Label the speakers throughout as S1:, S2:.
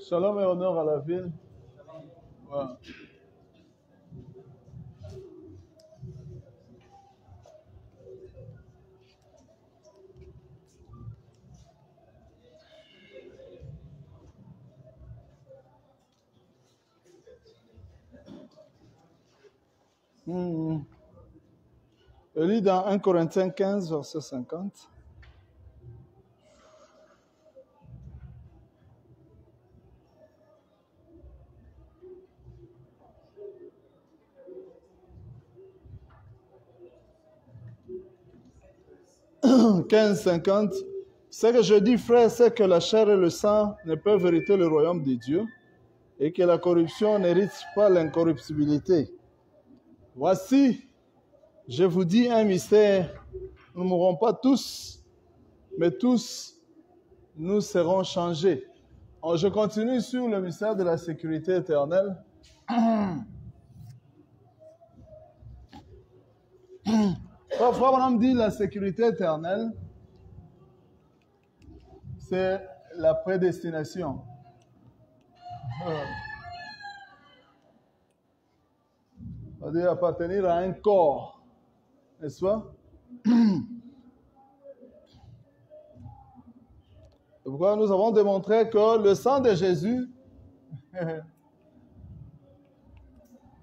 S1: Shalom et honneur à la ville. Ouais. Je lis dans 1 Corinthiens 15, verset 50. « 15-50. Ce que je dis, frère, c'est que la chair et le sang ne peuvent hériter le royaume de Dieu et que la corruption n'hérite pas l'incorruptibilité. Voici, je vous dis un mystère. Nous ne mourrons pas tous, mais tous, nous serons changés. » Alors, je continue sur le mystère de la sécurité éternelle. Frère Branham dit la sécurité éternelle, c'est la prédestination. C'est-à-dire appartenir à un corps, n'est-ce pas? C'est pourquoi nous avons démontré que le sang de Jésus,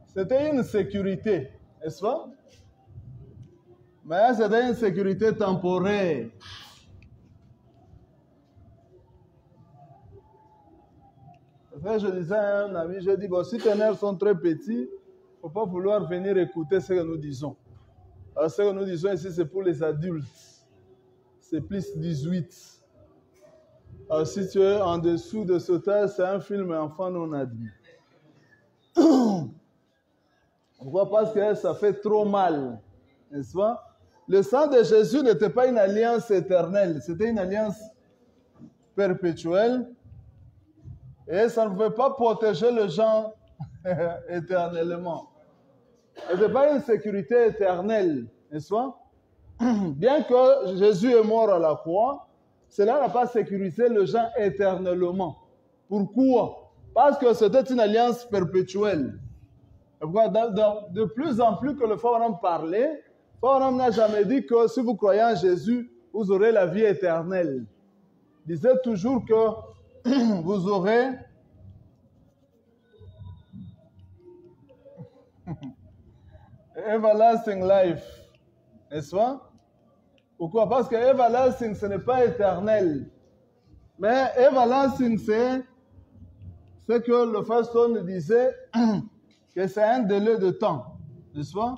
S1: c'était une sécurité, n'est-ce pas? Mais c'était une sécurité temporaire. Je disais à un ami, je dis, bon, si tes nerfs sont très petits, il ne faut pas vouloir venir écouter ce que nous disons. Alors, ce que nous disons ici, c'est pour les adultes. C'est plus 18. Alors, si tu es en dessous de ce âge, c'est un film enfant non admis. Pourquoi? Parce que ça fait trop mal, n'est-ce pas? Le sang de Jésus n'était pas une alliance éternelle, c'était une alliance perpétuelle. Et ça ne pouvait pas protéger les gens éternellement. Ce n'était pas une sécurité éternelle, n'est-ce pas? Bien que Jésus est mort à la croix, cela n'a pas sécurisé les gens éternellement. Pourquoi? Parce que c'était une alliance perpétuelle. De plus en plus que le Frère Branham parlait, le Frère Branham n'a jamais dit que si vous croyez en Jésus, vous aurez la vie éternelle. Il disait toujours que vous aurez everlasting life, n'est-ce pas? Pourquoi? Parce que everlasting, ce n'est pas éternel. Mais everlasting, c'est ce que le Frère Stone disait, que c'est un délai de temps, n'est-ce pas?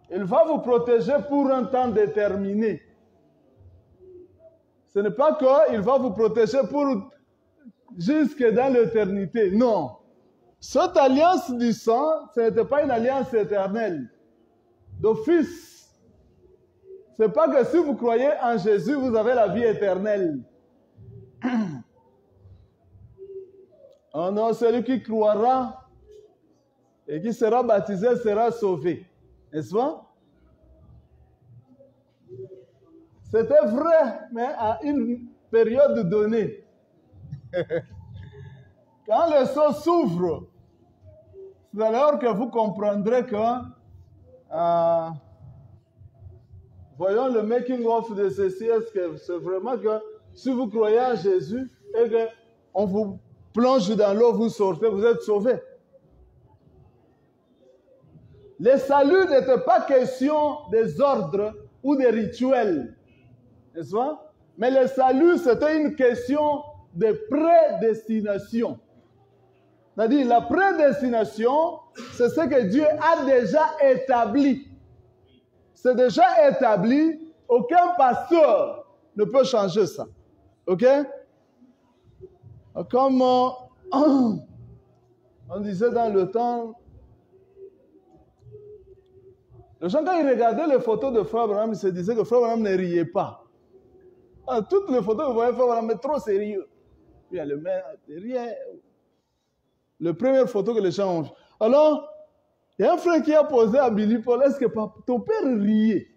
S1: Il va vous protéger pour un temps déterminé. Ce n'est pas qu'il va vous protéger pour jusque dans l'éternité. Non. Cette alliance du sang, ce n'était pas une alliance éternelle. D'office. Ce n'est pas que si vous croyez en Jésus, vous avez la vie éternelle. Oh non, celui qui croira et qui sera baptisé sera sauvé. N'est-ce pas? C'était vrai, mais à une période donnée. Quand le seau s'ouvre, c'est alors que vous comprendrez que, voyons le making-of de ceci, est-ce que c'est vraiment que si vous croyez en Jésus et qu'on vous plonge dans l'eau, vous sortez, vous êtes sauvés. Le salut n'était pas question des ordres ou des rituels, n'est-ce pas? Mais le salut, c'était une question de prédestination. C'est-à-dire, la prédestination, c'est ce que Dieu a déjà établi. C'est déjà établi. Aucun pasteur ne peut changer ça. OK? Comme on disait dans le temps, les gens, quand ils regardaient les photos de Frère Branham, ils se disaient que Frère Branham ne riait pas. Alors, toutes les photos que vous voyez, Frère Branham est trop sérieux. Puis il y a le maire derrière. La première photo que les gens ont vue. Alors, il y a un frère qui a posé à Billy Paul, est-ce que ton père riait?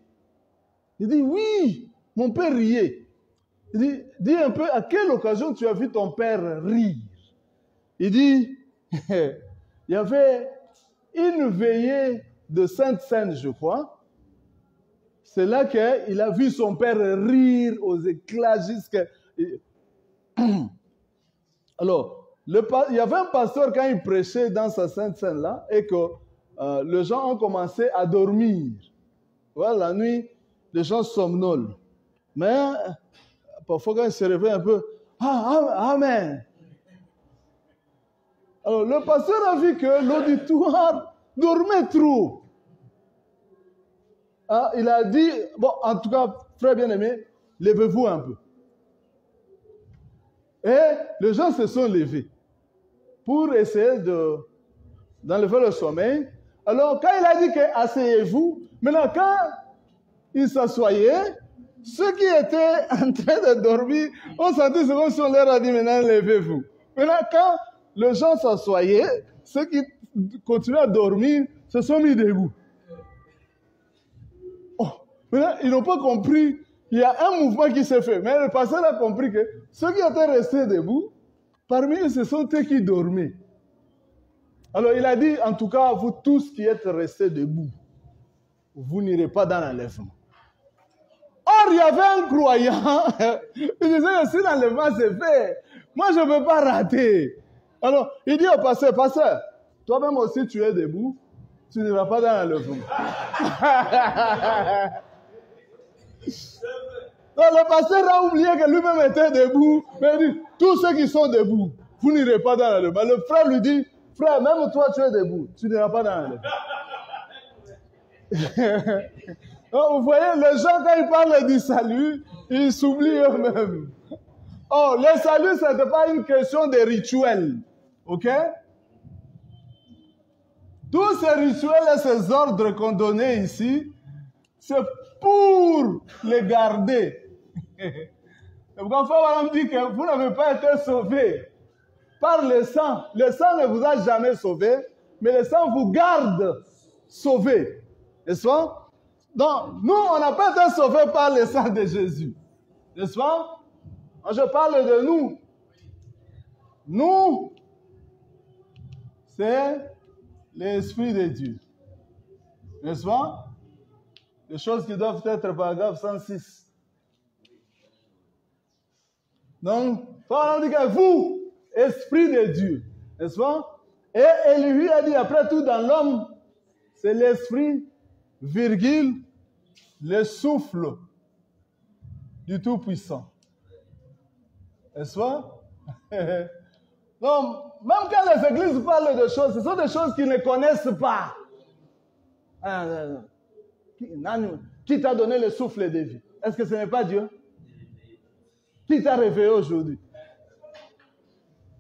S1: Il dit, oui, mon père riait. Il dit, dis un peu, à quelle occasion tu as vu ton père rire? Il dit, il y avait une veillée de Sainte-Seine, je crois. C'est là qu'il a vu son père rire aux éclats jusqu'à... Alors, il y avait un pasteur quand il prêchait dans sa Sainte-Seine là et que les gens ont commencé à dormir. Voilà, la nuit, les gens somnolent. Mais parfois quand ils se réveillent un peu, Amen. Alors, le pasteur a vu que l'auditoire dormait trop. Ah, il a dit, bon, en tout cas, frère bien-aimé, levez-vous un peu. Et les gens se sont levés pour essayer d'enlever le sommeil. Alors, quand il a dit que asseyez-vous, maintenant, quand ils s'assoyaient, ceux qui étaient en train de dormir ont senti ce comme si on leur a dit maintenant, levez-vous. Maintenant, quand les gens s'assoyaient, ceux qui continuaient à dormir se sont mis debout. Oh, maintenant, ils n'ont pas compris. Il y a un mouvement qui s'est fait. Mais le pasteur a compris que ceux qui étaient restés debout, parmi eux, ce sont eux qui dormaient. Alors, il a dit, en tout cas, vous tous qui êtes restés debout, vous n'irez pas dans l'enlèvement. Or, il y avait un croyant, il disait, si l'enlèvement s'est fait, moi, je ne peux pas rater. Alors, il dit au pasteur, pasteur, toi-même aussi, tu es debout, tu n'iras pas dans l'enlèvement. Donc, le pasteur a oublié que lui-même était debout, mais il dit, tous ceux qui sont debout, vous n'irez pas dans l'enlèvement. Le frère lui dit, frère, même toi, tu es debout, tu n'iras pas dans l'enlèvement. Vous voyez, les gens, quand ils parlent du salut, ils s'oublient eux-mêmes. Oh, le salut, ce n'est pas une question de rituel. OK? Tous ces rituels et ces ordres qu'on donnait ici, c'est pour les garder. C'est pourquoi Frère dit que vous n'avez pas été sauvés par le sang. Le sang ne vous a jamais sauvé, mais le sang vous garde sauvés. N'est-ce pas? Donc, nous, on n'a pas été sauvés par le sang de Jésus. N'est-ce pas? Je parle de nous. Nous, c'est l'Esprit de Dieu. N'est-ce pas? Les choses qui doivent être paragraphe 106. Donc, on dit que vous, Esprit de Dieu, n'est-ce pas? Et lui a dit, après tout, dans l'homme, c'est l'Esprit, virgule, le souffle du Tout-Puissant. N'est-ce pas? Donc, même quand les églises parlent de choses, ce sont des choses qu'ils ne connaissent pas. Qui t'a donné le souffle de vie? Est-ce que ce n'est pas Dieu? Qui t'a réveillé aujourd'hui?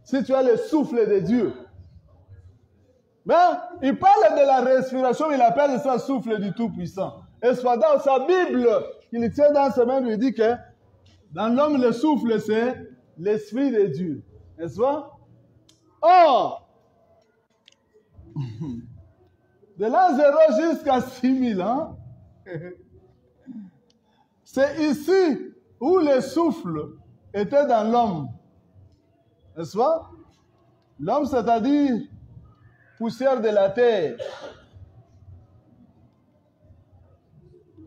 S1: Si tu as le souffle de Dieu. Ben, il parle de la respiration, il appelle ça souffle du Tout-Puissant. Et cependant, sa Bible, qu'il tient dans ses mains, lui dit que dans l'homme, le souffle, c'est l'Esprit de Dieu. N'est-ce pas? Or, de l'an 0 jusqu'à 6000 ans, c'est ici où le souffle était dans l'homme. N'est-ce pas? L'homme, c'est-à-dire poussière de la terre.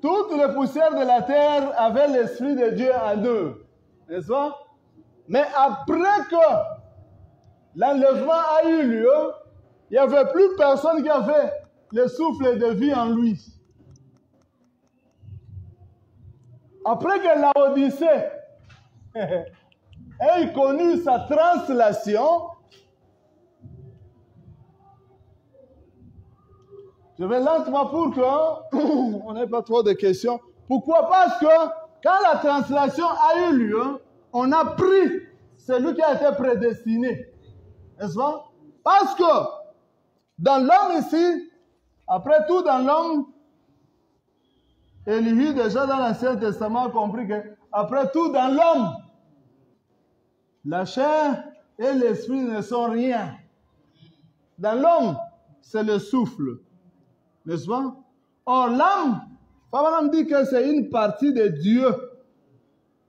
S1: Toutes les poussières de la terre avaient l'Esprit de Dieu en eux. N'est-ce pas? Mais après que l'enlèvement a eu lieu, il n'y avait plus personne qui avait le souffle de vie en lui. Après que Laodicée ait connu sa translation, je vais lentement pour qu'on n'ait pas trop de questions. Pourquoi? Parce que quand la translation a eu lieu, on a pris celui qui a été prédestiné. N'est-ce pas? Parce que dans l'homme ici, après tout dans l'homme, Élie déjà dans l'Ancien Testament a compris que après tout dans l'homme, la chair et l'esprit ne sont rien. Dans l'homme, c'est le souffle. N'est-ce pas? Or, l'âme, Papa dit que c'est une partie de Dieu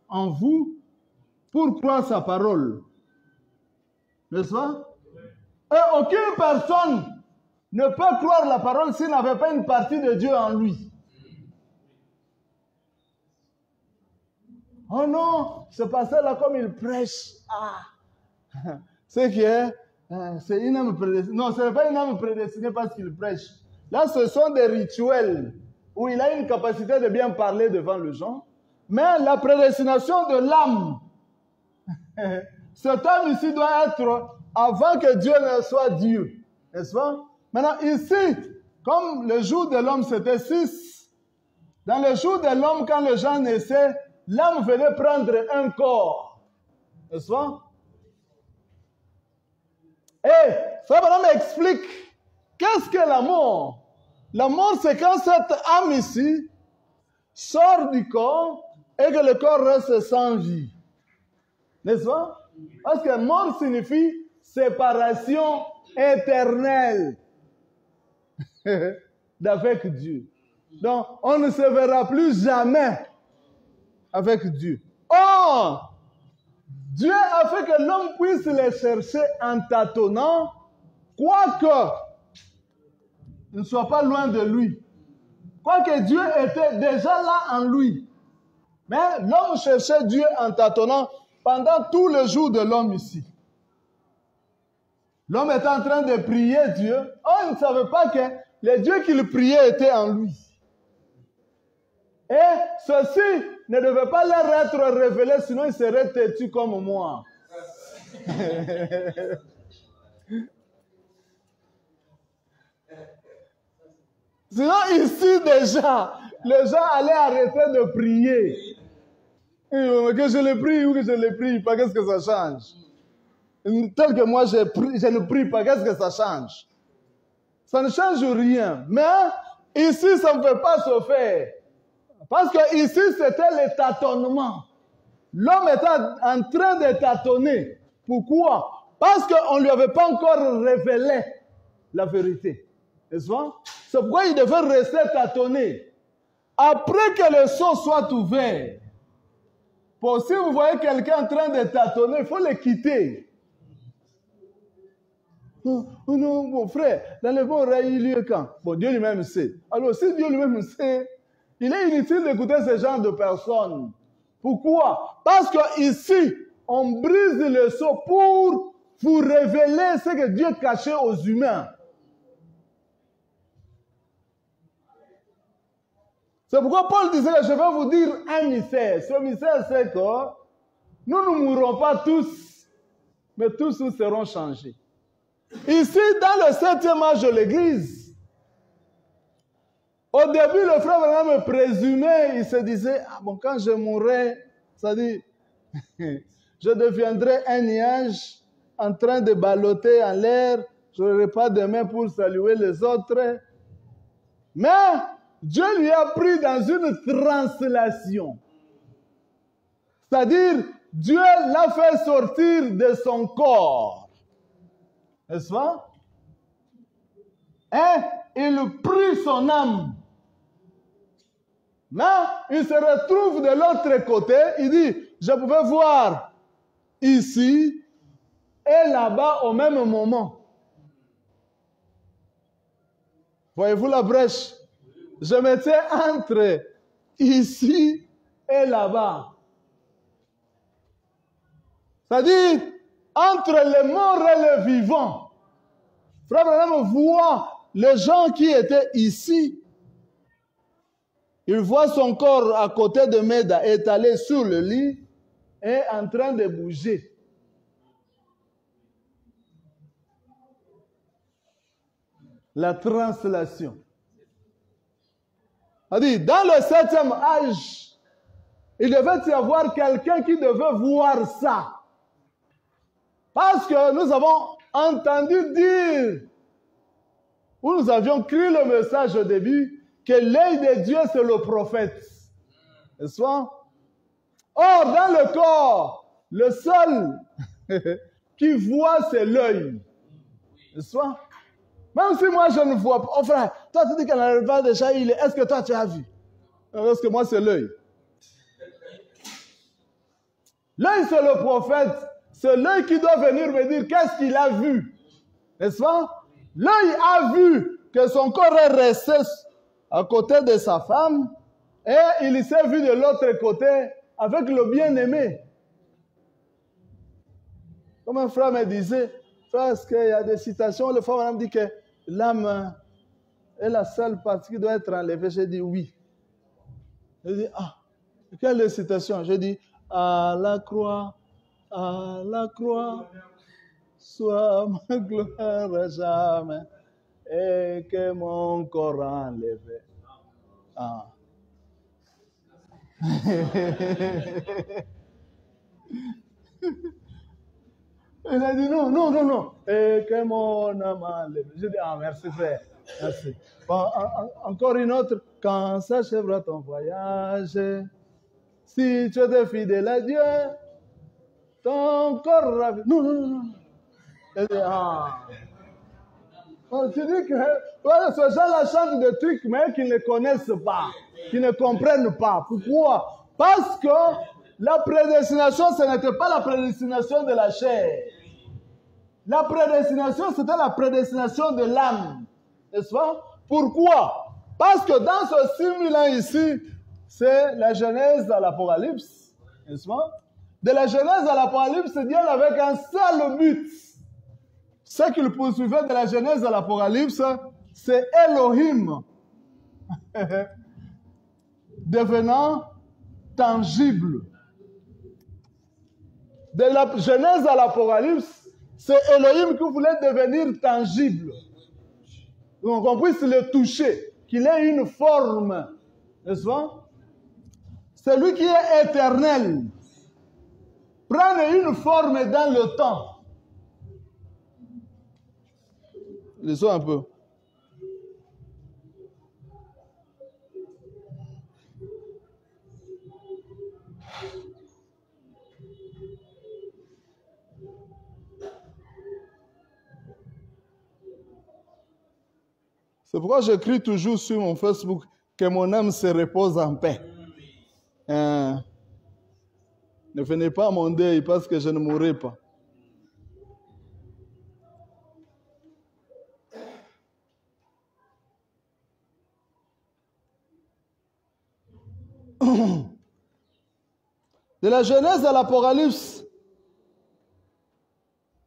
S1: en vous pour croire sa parole. N'est-ce pas? Et aucune personne ne peut croire la parole s'il n'avait pas une partie de Dieu en lui. Oh non, ce pasteur-là, comme il prêche, c'est que c'est une âme prédestinée. Non, ce n'est pas une âme prédestinée parce qu'il prêche. Là, ce sont des rituels où il a une capacité de bien parler devant les gens. Mais la prédestination de l'âme, cet homme ici doit être avant que Dieu ne soit Dieu. N'est-ce pas? Maintenant, ici, comme le jour de l'homme, c'était 6. Dans le jour de l'homme, quand les gens naissaient, l'âme venait prendre un corps. N'est-ce pas? Et ça, madame, explique qu'est-ce que la mort? La mort, c'est quand cette âme ici sort du corps et que le corps reste sans vie. N'est-ce pas? Parce que mort signifie séparation éternelle d'avec Dieu. Donc, on ne se verra plus jamais avec Dieu. Or, Dieu a fait que l'homme puisse les chercher en tâtonnant, quoique il ne soit pas loin de lui. Quoique Dieu était déjà là en lui. Mais l'homme cherchait Dieu en tâtonnant pendant tout le jour de l'homme ici. L'homme était en train de prier Dieu. Oh, il ne savait pas que le Dieu qu'il priait était en lui. Et ceci ne devait pas leur être révélé, sinon ils seraient têtus comme moi. Sinon, ici déjà, les gens allaient arrêter de prier. Que je le prie ou que je ne le prie pas, qu'est-ce que ça change? Tel que moi je ne prie pas, qu'est-ce que ça change? Ça ne change rien. Mais ici, ça ne peut pas se faire. Parce que ici, c'était le tâtonnement. L'homme était en train de tâtonner. Pourquoi? Parce qu'on ne lui avait pas encore révélé la vérité. N'est-ce pas? C'est pourquoi il devait rester tâtonner. Après que le seau soit ouvert, si vous voyez quelqu'un en train de tâtonner, il faut le quitter. Oh non, mon frère, l'enlèvement aura eu lieu quand? Bon, Dieu lui-même sait. Alors, si Dieu lui-même sait, il est inutile d'écouter ce genre de personnes. Pourquoi? Parce qu'ici, on brise le seau pour vous révéler ce que Dieu cachait aux humains. C'est pourquoi Paul disait que je vais vous dire un mystère. Ce mystère, c'est que nous ne mourrons pas tous, mais tous nous serons changés. Ici, dans le 7e âge de l'Église, au début, le frère vraiment me présumait, il se disait, ah bon, quand je mourrai, ça dit, je deviendrai un nuage en train de ballotter en l'air, je n'aurai pas de main pour saluer les autres. Mais Dieu lui a pris dans une translation. C'est-à-dire, Dieu l'a fait sortir de son corps. N'est-ce pas? Et il prit son âme. Mais il se retrouve de l'autre côté. Il dit, je pouvais voir ici et là-bas au même moment. Voyez-vous la brèche? Je m'étais entre ici et là-bas. C'est-à-dire, entre les morts et les vivants. Frère Branham voit les gens qui étaient ici. Il voit son corps à côté de Meda étalé sur le lit et en train de bouger. La translation. C'est-à-dire, dans le 7e âge, il devait y avoir quelqu'un qui devait voir ça. Parce que nous avons entendu dire, ou nous avions crié le message au début, que l'œil de Dieu, c'est le prophète. N'est-ce pas? Or, dans le corps, le seul qui voit, c'est l'œil. N'est-ce pas? Même si moi, je ne vois pas. Oh frère, toi, tu dis qu'elle n'arrive pas déjà, est-ce que toi, tu as vu? Parce que moi, c'est l'œil. L'œil, c'est le prophète. C'est l'œil qui doit venir me dire qu'est-ce qu'il a vu. N'est-ce pas? L'œil a vu que son corps est resté à côté de sa femme et il s'est vu de l'autre côté avec le bien-aimé. Comme un frère me disait, parce qu'il y a des citations, le frère me dit que l'âme est la seule partie qui doit être enlevée. J'ai dit oui. J'ai dit, ah, quelle citation? J'ai dit, à la croix, soit ma gloire à jamais, et que mon corps enlevé. Ah. Il a dit non. Et que mon âme enlevé. J'ai dit, ah, merci frère. Merci. Bon, encore une autre. Quand s'achèvera ton voyage, si tu es fidèle à Dieu, ton corps... Non. J'ai dit, ah. Tu dis que voilà, ces gens-là chantent des trucs, mais qu'ils ne connaissent pas, qu'ils ne comprennent pas. Pourquoi? Parce que la prédestination, ce n'était pas la prédestination de la chair. La prédestination, c'était la prédestination de l'âme. N'est-ce pas? Pourquoi? Parce que dans ce 6000 ans ici, c'est la Genèse à l'Apocalypse. N'est-ce pas? De la Genèse à l'Apocalypse, Dieu avait un seul but. Ce qu'il poursuivait de la Genèse à l'Apocalypse, c'est Elohim devenant tangible. De la Genèse à l'Apocalypse, c'est Elohim qui voulait devenir tangible. Donc on puisse le toucher, qu'il ait une forme, n'est-ce pas? C'est lui qui est éternel. Prendre une forme dans le temps. Laissons un peu. C'est pourquoi j'écris toujours sur mon Facebook que mon âme se repose en paix. Ne venez pas à mon deuil parce que je ne mourrai pas. De la Genèse à l'Apocalypse,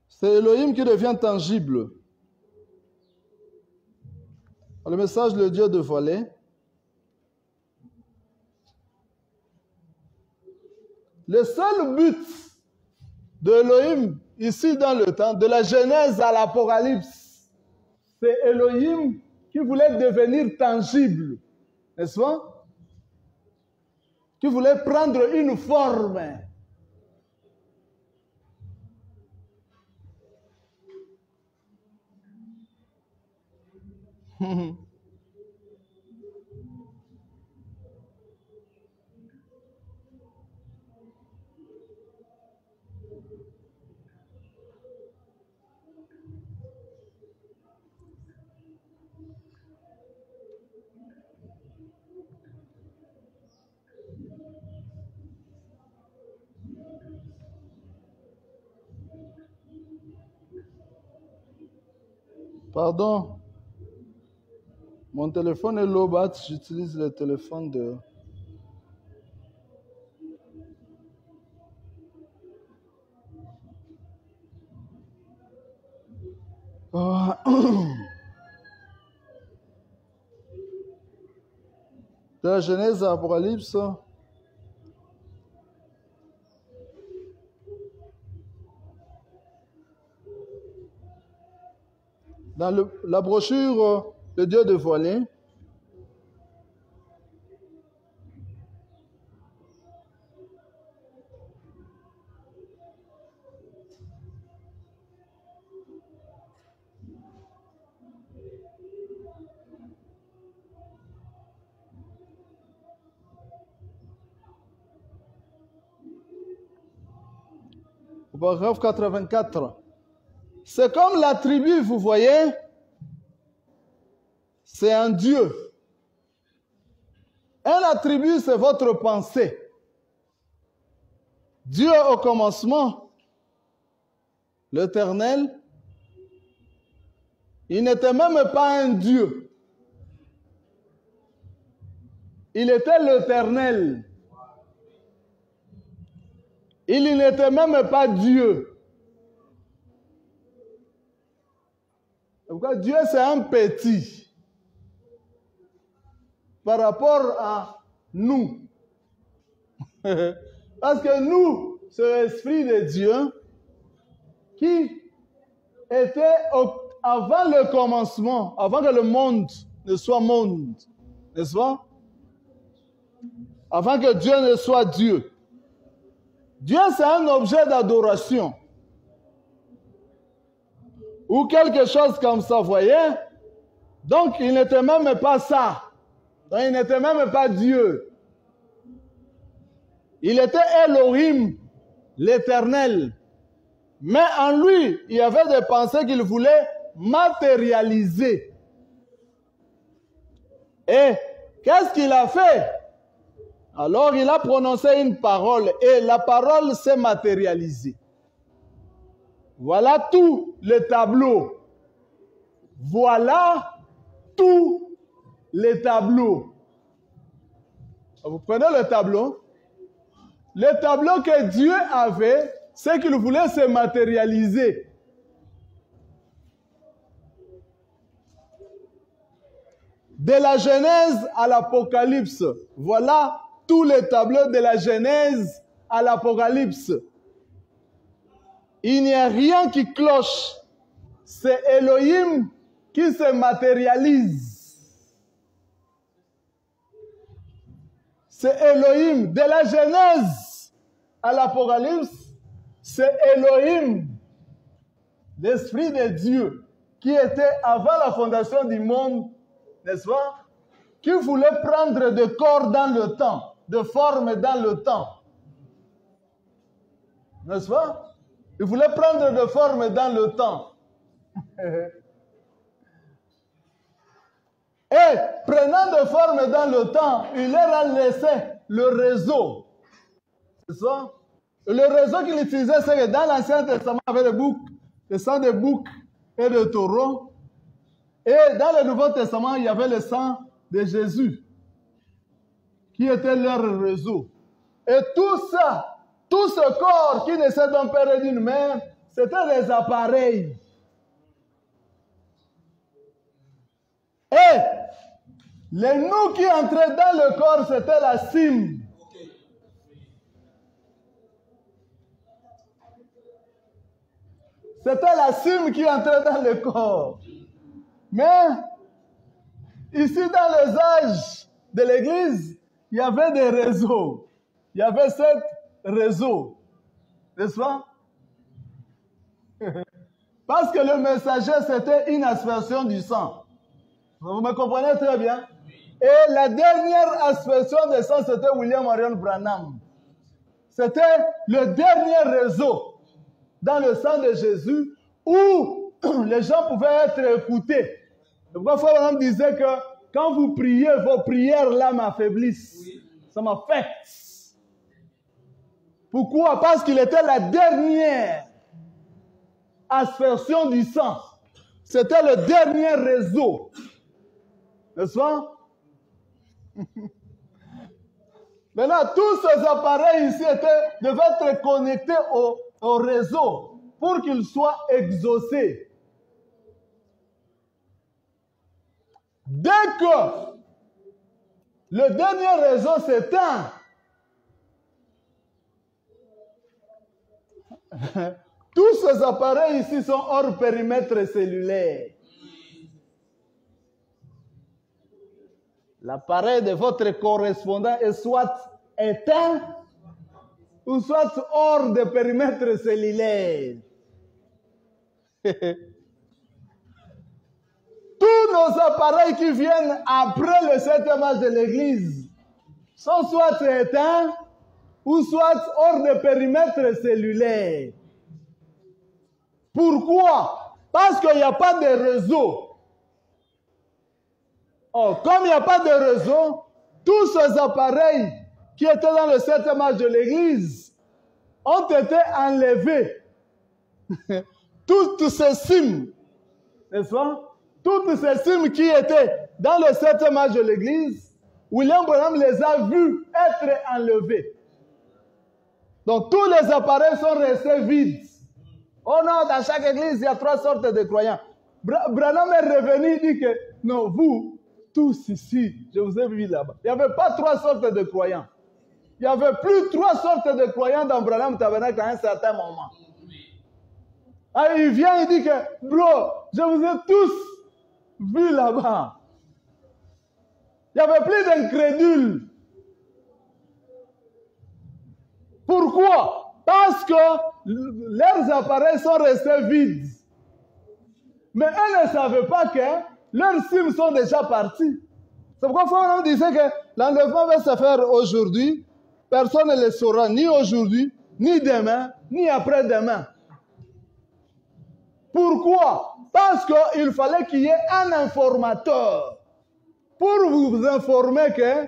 S1: c'est Elohim qui devient tangible. Le message, le Dieu dévoilé. Le seul but de Elohim, ici dans le temps, de la Genèse à l'Apocalypse, c'est Elohim qui voulait devenir tangible. N'est-ce pas? Qui voulait prendre une forme. Pardon. Mon téléphone est low bat, j'utilise le téléphone de... De la Genèse à l'Apocalypse, dans la brochure de Dieu dévoilé, au paragraphe 84, c'est comme la tribu, vous voyez, c'est un Dieu. Un attribut, c'est votre pensée. Dieu au commencement, l'Éternel, il n'était même pas un Dieu. Il était l'Éternel. Il n'était même pas Dieu. Pourquoi Dieu c'est un petit par rapport à nous. Parce que nous, c'est l'Esprit de Dieu qui était avant le commencement, avant que le monde ne soit monde, n'est-ce pas? Avant que Dieu ne soit Dieu. Dieu, c'est un objet d'adoration. Ou quelque chose comme ça, vous voyez? Donc, il n'était même pas ça. Donc, il n'était même pas Dieu. Il était Elohim, l'Éternel. Mais en lui, il y avait des pensées qu'il voulait matérialiser. Et qu'est-ce qu'il a fait? Alors, il a prononcé une parole et la parole s'est matérialisée. Voilà tout le tableau. Voilà tout le tableau. Vous prenez le tableau? Le tableau que Dieu avait, c'est qu'il voulait se matérialiser. De la Genèse à l'Apocalypse. Voilà tous les tableaux de la Genèse à l'Apocalypse. Il n'y a rien qui cloche. C'est Elohim qui se matérialise. C'est Elohim. De la Genèse à l'Apocalypse, c'est Elohim, l'Esprit de Dieu, qui était avant la fondation du monde, n'est-ce pas? Qui voulait prendre de corps dans le temps, de forme dans le temps. N'est-ce pas? Il voulait prendre de forme dans le temps. Et prenant de forme dans le temps, il leur a laissé le réseau. C'est ça? Le réseau qu'il utilisait, c'est que dans l'Ancien Testament, il y avait le sang de bouc et de taureau. Et dans le Nouveau Testament, il y avait le sang de Jésus, qui était leur réseau. Et tout ça, tout ce corps qui naissait d'un père et d'une mère, c'était des appareils. Et les nous qui entraient dans le corps, c'était la cime. C'était la cime qui entrait dans le corps. Mais ici, dans les âges de l'Église, il y avait des réseaux. Il y avait 7 réseaux. N'est-ce pas? Parce que le messager, c'était une aspersion du sang. Vous me comprenez très bien? Et la dernière aspersion de sang, c'était William Marion Branham. C'était le dernier réseau dans le sang de Jésus où les gens pouvaient être écoutés. C'est pourquoi Frère disait que quand vous priez, vos prières là m'affaiblissent. Ça m'affecte. Pourquoi? Parce qu'il était la dernière aspersion du sang. C'était le dernier réseau. N'est-ce pas? Maintenant, tous ces appareils ici devaient être connectés au réseau pour qu'ils soient exaucés. Dès que le dernier réseau s'éteint, tous ces appareils ici sont hors périmètre cellulaire. L'appareil de votre correspondant est soit éteint ou soit hors de périmètre cellulaire. Tous nos appareils qui viennent après le 7e âge de l'Église sont soit éteints ou soit hors de périmètre cellulaire. Pourquoi? Parce qu'il n'y a pas de réseau. Or, comme il n'y a pas de réseau, tous ces appareils qui étaient dans le 7e âge de l'Église ont été enlevés. Toutes ces cimes, n'est-ce pas? Toutes ces cimes qui étaient dans le 7e âge de l'Église, William Branham les a vus être enlevés. Donc tous les appareils sont restés vides. Oh non, dans chaque église, il y a 3 sortes de croyants. Branham est revenu et dit que non, vous, tous ici, je vous ai vu là-bas. Il n'y avait pas 3 sortes de croyants. Il n'y avait plus 3 sortes de croyants dans Branham Tabernacle à un certain moment. Alors, il vient et dit que, bro, je vous ai tous vus là-bas. Il n'y avait plus d'incrédules. Pourquoi? Parce que leurs appareils sont restés vides. Mais eux ne savaient pas que leurs cimes sont déjà partis. C'est pourquoi Foucault disait que l'enlèvement va se faire aujourd'hui. Personne ne le saura ni aujourd'hui, ni demain, ni après-demain. Pourquoi? Parce qu'il fallait qu'il y ait un informateur pour vous informer que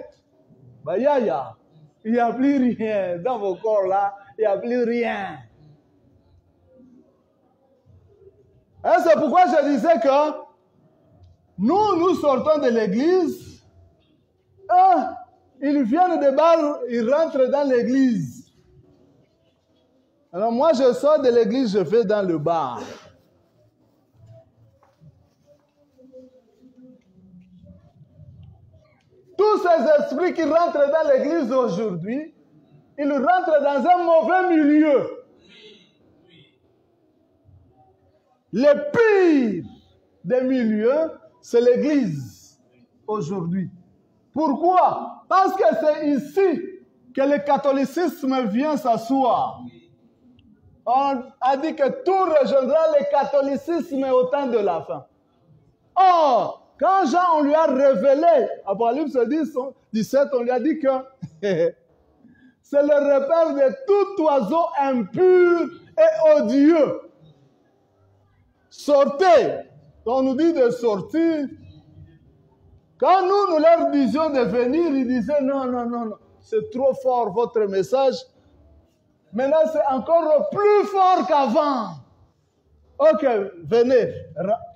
S1: il n'y a plus rien dans vos corps là, il n'y a plus rien. Et c'est pourquoi je disais que nous sortons de l'église, ils viennent de bar, ils rentrent dans l'église. Alors moi je sors de l'église, je vais dans le bar. Tous ces esprits qui rentrent dans l'église aujourd'hui, ils rentrent dans un mauvais milieu. Le pire des milieux, c'est l'église aujourd'hui. Pourquoi? Parce que c'est ici que le catholicisme vient s'asseoir. On a dit que tout rejoindra le catholicisme au temps de la fin. Or, quand Jean, on lui a révélé, Apocalypse 17, on lui a dit que c'est le repère de tout oiseau impur et odieux. Sortez. On nous dit de sortir. Quand nous leur disions de venir, ils disaient non, c'est trop fort votre message. Maintenant, c'est encore plus fort qu'avant. Ok, venez.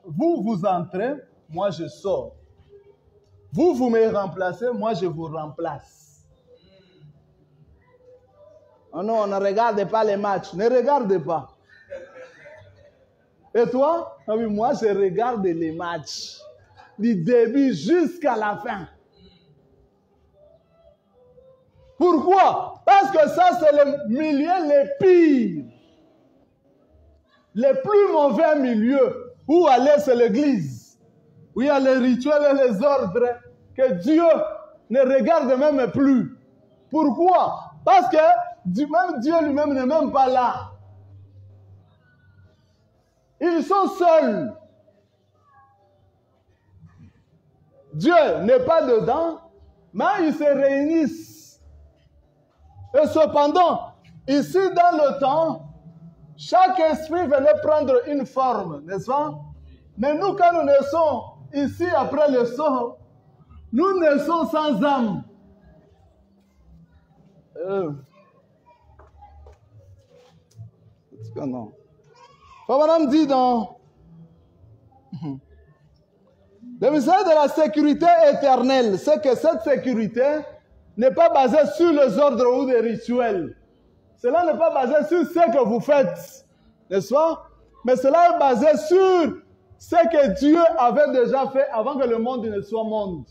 S1: Vous entrez, moi je sors. Vous me remplacez, moi je vous remplace. Oh non, ne regardez pas les matchs. Ne regardez pas. Et toi? Ah oui, moi je regarde les matchs. Du début jusqu'à la fin. Pourquoi? Parce que ça, c'est le milieu le pire. Le plus mauvais milieu où aller, c'est l'église. Où il y a les rituels et les ordres que Dieu ne regarde même plus. Pourquoi? Parce que même Dieu lui-même n'est même pas là. Ils sont seuls. Dieu n'est pas dedans, mais ils se réunissent. Et cependant, ici dans le temps, chaque esprit venait prendre une forme, n'est-ce pas? Mais nous, quand nous naissons ici après le sort, nous naissons sans âme. Non. Madame dit dans le mystère de la sécurité éternelle, c'est que cette sécurité n'est pas basée sur les ordres ou les rituels. Cela n'est pas basé sur ce que vous faites, n'est-ce pas? Mais cela est basé sur ce que Dieu avait déjà fait avant que le monde ne soit monde.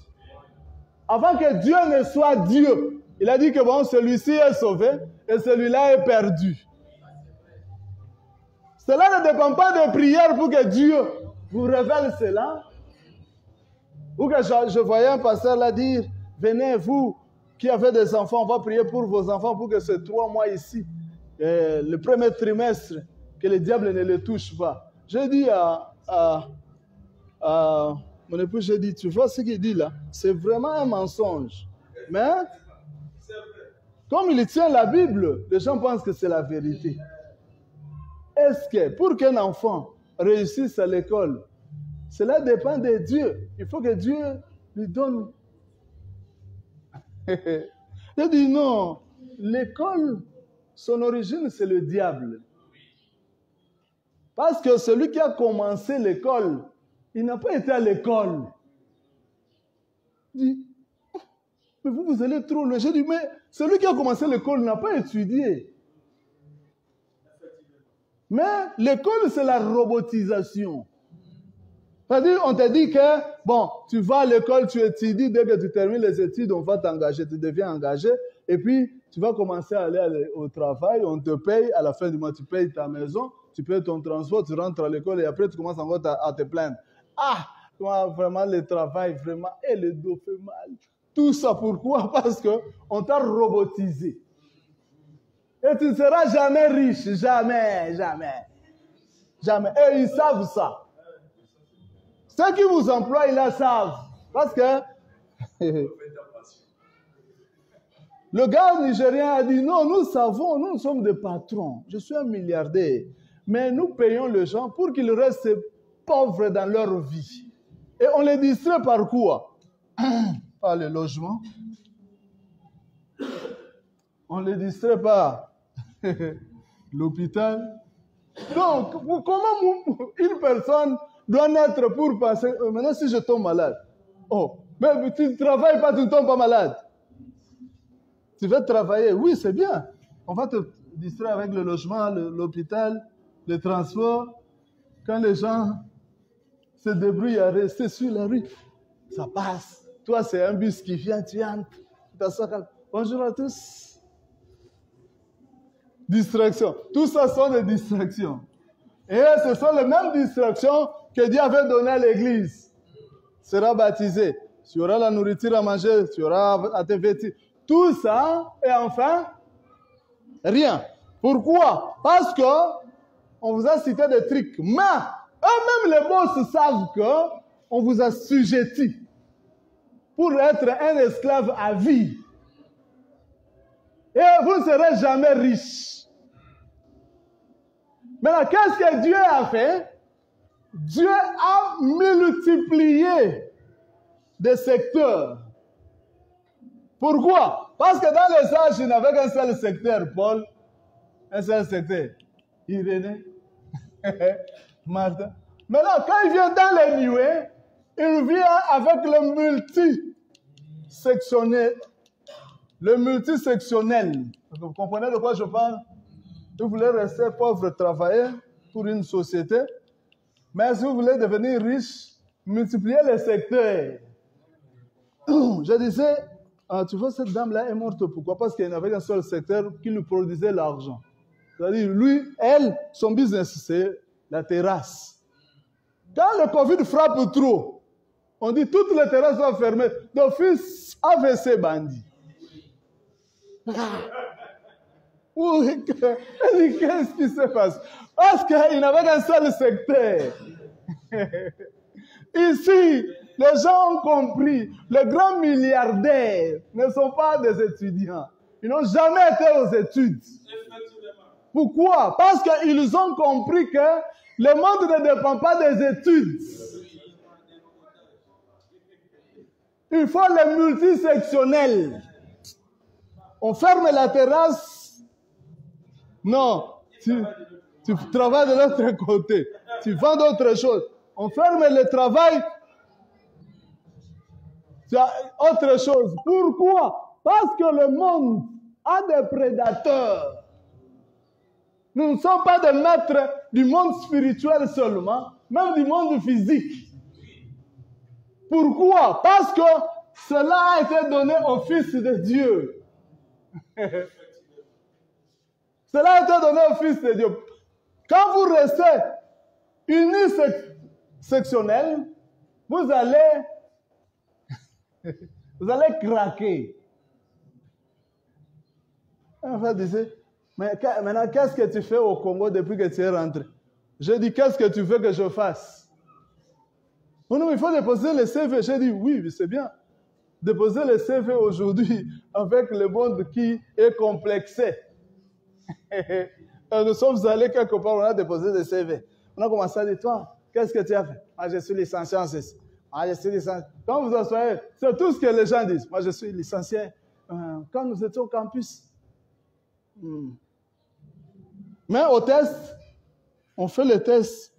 S1: Avant que Dieu ne soit Dieu. Il a dit que bon, celui-ci est sauvé et celui-là est perdu. Cela ne dépend pas de prière pour que Dieu vous révèle cela. Ou que je voyais un pasteur là dire, venez vous qui avez des enfants, on va prier pour vos enfants pour que ces 3 mois ici, le premier trimestre, que le diable ne les touche pas. J'ai dit à mon époux, j'ai dit, tu vois ce qu'il dit là, c'est vraiment un mensonge. Mais, comme il tient la Bible, les gens pensent que c'est la vérité. Est-ce que pour qu'un enfant réussisse à l'école, cela dépend de Dieu. Il faut que Dieu lui donne. Je dis non, l'école son origine, c'est le diable. Parce que celui qui a commencé l'école, il n'a pas été à l'école. Il dit, mais vous allez trop loin. J'ai dit, mais celui qui a commencé l'école n'a pas étudié. Mais l'école, c'est la robotisation. C'est-à-dire, on te dit que, bon, tu vas à l'école, tu étudies, dès que tu termines les études, on va t'engager, tu deviens engagé, et puis tu vas commencer à aller au travail, on te paye, à la fin du mois, tu payes ta maison, tu payes ton transport, tu rentres à l'école, et après, tu commences encore à te plaindre. Ah, toi, vraiment, le travail, vraiment, et le dos fait mal. Tout ça, pourquoi? Parce qu'on t'a robotisé. Et tu ne seras jamais riche, jamais, jamais. Jamais. Et ils savent ça. Ceux qui vous emploient, ils la savent. Parce que le gars nigérien a dit, non, nous savons, nous sommes des patrons. Je suis un milliardaire. Mais nous payons les gens pour qu'ils restent pauvres dans leur vie. Et on les distrait par quoi? Par le logement. On les distrait par l'hôpital. Donc, comment une personne doit naître pour penser, maintenant si je tombe malade, oh, mais tu ne travailles pas, tu ne tombes pas malade. Tu veux travailler, oui, c'est bien. On va te distraire avec le logement, l'hôpital, le transport. Quand les gens se débrouillent à rester sur la rue, ça passe. Toi, c'est un bus qui vient, tu entres. Bonjour à tous. Distractions. Tout ça sont des distractions. Et ce sont les mêmes distractions que Dieu avait données à l'Église. Tu seras baptisé. Tu auras la nourriture à manger. Tu auras à te vêtir. Tout ça, et enfin, rien. Pourquoi? Parce que on vous a cité des trucs. Mais eux-mêmes, les boss savent qu'on vous a sujetti pour être un esclave à vie. Et vous ne serez jamais riche. Maintenant, qu'est-ce que Dieu a fait? Dieu a multiplié des secteurs. Pourquoi? Parce que dans les âges, il n'avait qu'un seul secteur, Paul. Un seul secteur. Irénée. Martha. Maintenant, quand il vient dans les nuées, il vient avec le multisectionnel. Le multisectionnel. Vous comprenez de quoi je parle? Vous voulez rester pauvre, travailler pour une société. Mais si vous voulez devenir riche, multipliez les secteurs. Je disais, tu vois, cette dame-là est morte. Pourquoi? Parce qu'il n'avait qu'un seul secteur qui lui produisait l'argent. C'est-à-dire, lui, elle, son business, c'est la terrasse. Quand le Covid frappe trop, on dit toutes les terrasses sont fermées. D'office, AVC bandit. Qu'est-ce qui se passe? Parce qu'il n'avait qu'un seul secteur. Ici, les gens ont compris. Les grands milliardaires ne sont pas des étudiants. Ils n'ont jamais été aux études. Pourquoi? Parce qu'ils ont compris que le monde ne dépend pas des études. Il faut les multisectionnels. On ferme la terrasse. Non, tu travailles de l'autre côté. Tu vends d'autres choses. On ferme le travail. Tu as autre chose. Pourquoi? Parce que le monde a des prédateurs. Nous ne sommes pas des maîtres du monde spirituel seulement, même du monde physique. Pourquoi? Parce que cela a été donné au Fils de Dieu. Cela a été donné au Fils de Dieu. Quand vous restez unisectionnel, vous allez craquer. On va dire, mais maintenant, qu'est-ce que tu fais au Congo depuis que tu es rentré? Je dis, qu'est-ce que tu veux que je fasse? Oh non, il faut déposer le CV. J'ai dit, oui, c'est bien. Déposer le CV aujourd'hui avec le monde qui est complexé. Nous sommes allés quelque part, on a déposé des CV. On a commencé à dire, toi, qu'est-ce que tu as fait? Moi, je suis licencié en ceci. Moi, je suis licencié. Quand vous asseyez, c'est tout ce que les gens disent. Moi, je suis licencié. Quand nous étions au campus, Mais au test, on fait le test.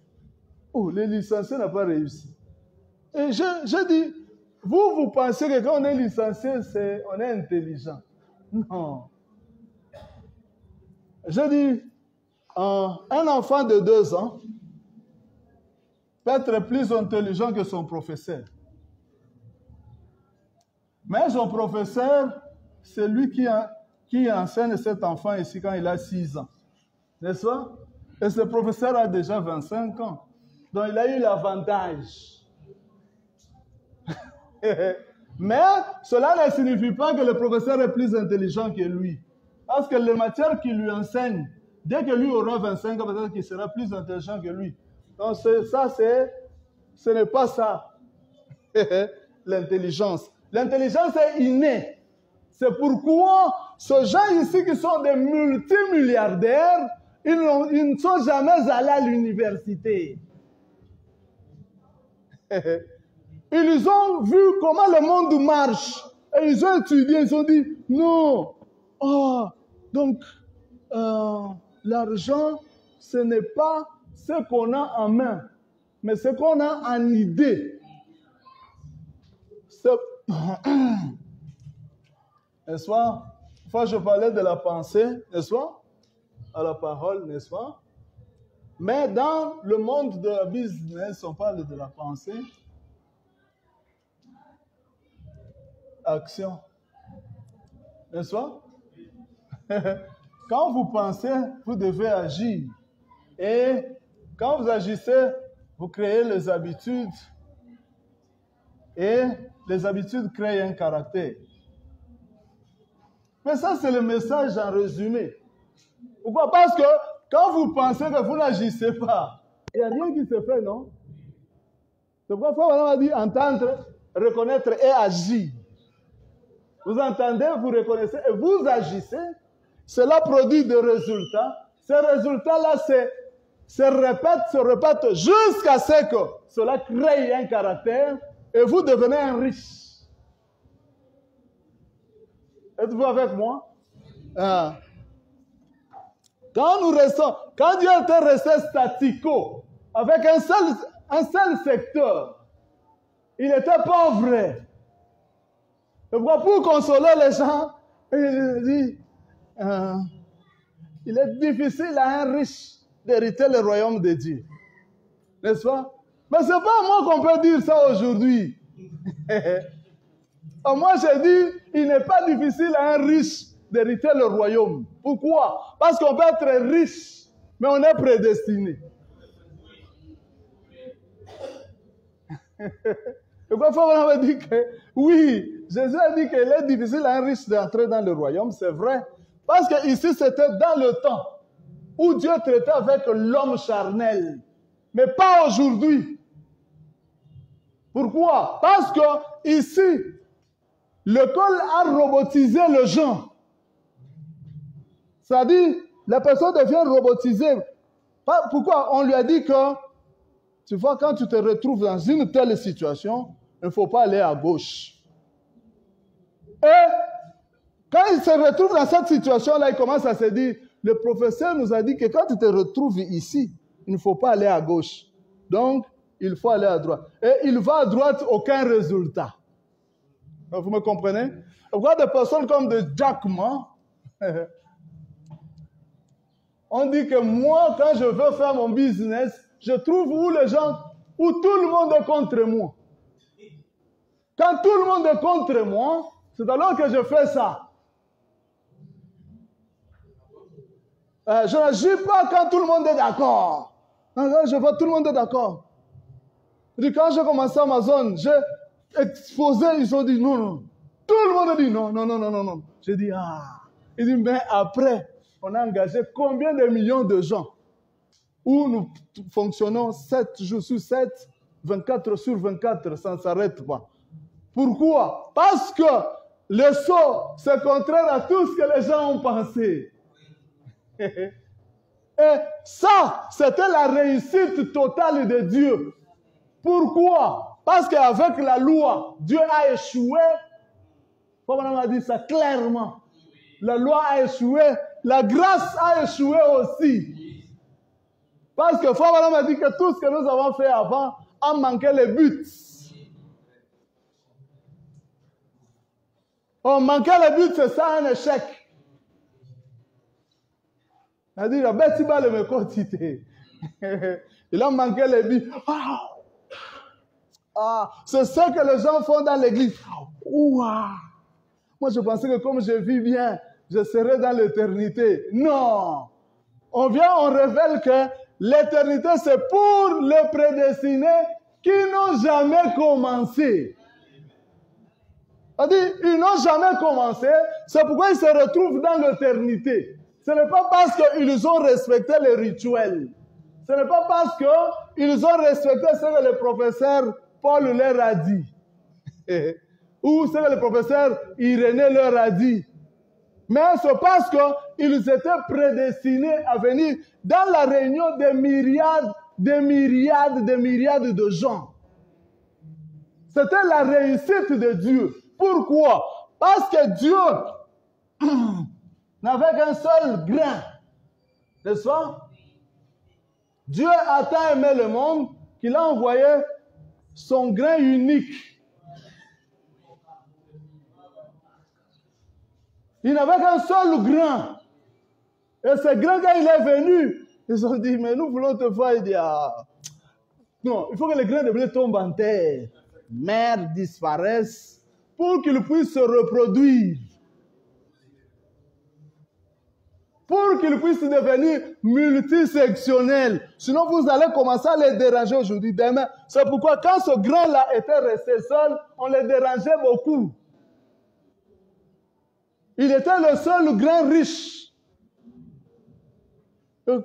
S1: Oh, le licencié n'a pas réussi. Et je dis, vous pensez que quand on est licencié, on est intelligent. Non. Je dis, un enfant de 2 ans peut être plus intelligent que son professeur. Mais son professeur, c'est lui qui enseigne cet enfant ici quand il a 6 ans. N'est-ce pas? Et ce professeur a déjà 25 ans. Donc il a eu l'avantage. Mais cela ne signifie pas que le professeur est plus intelligent que lui. Parce que les matières qu'il lui enseigne, dès que lui aura 25 ans, peut-être qu'il sera plus intelligent que lui. Donc ce n'est pas ça, l'intelligence. L'intelligence est innée. C'est pourquoi ces gens ici qui sont des multimilliardaires, ils ne sont jamais allés à l'université. Ils ont vu comment le monde marche. Et ils ont étudié, ils ont dit, non. Oh, donc, l'argent, ce n'est pas ce qu'on a en main, mais ce qu'on a en idée. N'est-ce pas? Une fois, je parlais de la pensée, n'est-ce pas? À la parole, n'est-ce pas? Mais dans le monde de la business, on parle de la pensée. Action. N'est-ce pas? Quand vous pensez, vous devez agir. Et quand vous agissez, vous créez les habitudes. Et les habitudes créent un caractère. Mais ça, c'est le message en résumé. Pourquoi? Parce que quand vous pensez que vous n'agissez pas, il n'y a rien qui se fait, non? C'est pourquoi on a dit entendre, reconnaître et agir. Vous entendez, vous reconnaissez et vous agissez. Cela produit des résultats. Ces résultats-là se répètent jusqu'à ce que cela crée un caractère et vous devenez un riche. Êtes-vous avec moi? Ah. Quand Dieu était resté statico, avec un seul secteur, il était pauvre. Pour consoler les gens, il dit, il est difficile à un riche d'hériter le royaume de Dieu. N'est-ce pas? Mais ce n'est pas à moi qu'on peut dire ça aujourd'hui. Moi, j'ai dit, il n'est pas difficile à un riche d'hériter le royaume. Pourquoi? Parce qu'on peut être riche, mais on est prédestiné. Et parfois, on avait dit que, oui, Jésus a dit qu'il est difficile à un riche d'entrer dans le royaume, c'est vrai. Parce qu'ici, c'était dans le temps où Dieu traitait avec l'homme charnel. Mais pas aujourd'hui. Pourquoi? Parce que ici, l'école a robotisé le genre. C'est-à-dire, la personne devient robotisée. Pourquoi? On lui a dit que, tu vois, quand tu te retrouves dans une telle situation, il ne faut pas aller à gauche. Et quand il se retrouve dans cette situation-là, il commence à se dire, le professeur nous a dit que quand tu te retrouves ici, il ne faut pas aller à gauche. Donc, il faut aller à droite. Et il va à droite, aucun résultat. Vous me comprenez? On voit des personnes comme de Jack Ma. On dit que moi, quand je veux faire mon business, je trouve où tout le monde est contre moi. Quand tout le monde est contre moi, c'est alors que je fais ça. Je n'agis pas quand tout le monde est d'accord. Je vois tout le monde est d'accord. Quand j'ai commencé Amazon, j'ai exposé, ils ont dit non, non. Tout le monde a dit non, non, non, non, non, non. J'ai dit ah. Il dit mais après, on a engagé combien de millions de gens où nous fonctionnons 7 jours sur 7, 24 sur 24, ça ne s'arrête pas. Pourquoi? Parce que le saut, c'est contraire à tout ce que les gens ont pensé. Et ça, c'était la réussite totale de Dieu. Pourquoi? Parce qu'avec la loi, Dieu a échoué. Comme on a dit ça clairement. La loi a échoué. La grâce a échoué aussi. Parce que Frère m'a dit que tout ce que nous avons fait avant a manqué le but. On manquait le but, c'est ça un échec. Il a dit, tu vas le quantité. Il a manqué le but. C'est ce que les gens font dans l'église. Moi, je pensais que comme je vis bien, je serai dans l'éternité. Non. On révèle que l'éternité, c'est pour les prédestinés qui n'ont jamais commencé. C'est-à-dire, ils n'ont jamais commencé, c'est pourquoi ils se retrouvent dans l'éternité. Ce n'est pas parce qu'ils ont respecté les rituels. Ce n'est pas parce qu'ils ont respecté ce que le professeur Paul leur a dit. Ou ce que le professeur Irénée leur a dit. Mais c'est parce qu'ils étaient prédestinés à venir dans la réunion des myriades de gens. C'était la réussite de Dieu. Pourquoi? Parce que Dieu n'avait qu'un seul grain. N'est-ce pas? Dieu a tant aimé le monde qu'il a envoyé son grain unique. Il n'avait qu'un seul grain. Et ce grain, quand il est venu, ils ont dit, mais nous voulons te voir. Il dit, non, il faut que le grain de blé tombe en terre. Mère disparaisse pour qu'il puisse se reproduire. Pour qu'il puisse devenir multisectionnel. Sinon, vous allez commencer à les déranger aujourd'hui, demain. C'est pourquoi quand ce grain-là était resté seul, on les dérangeait beaucoup. Il était le seul grain riche.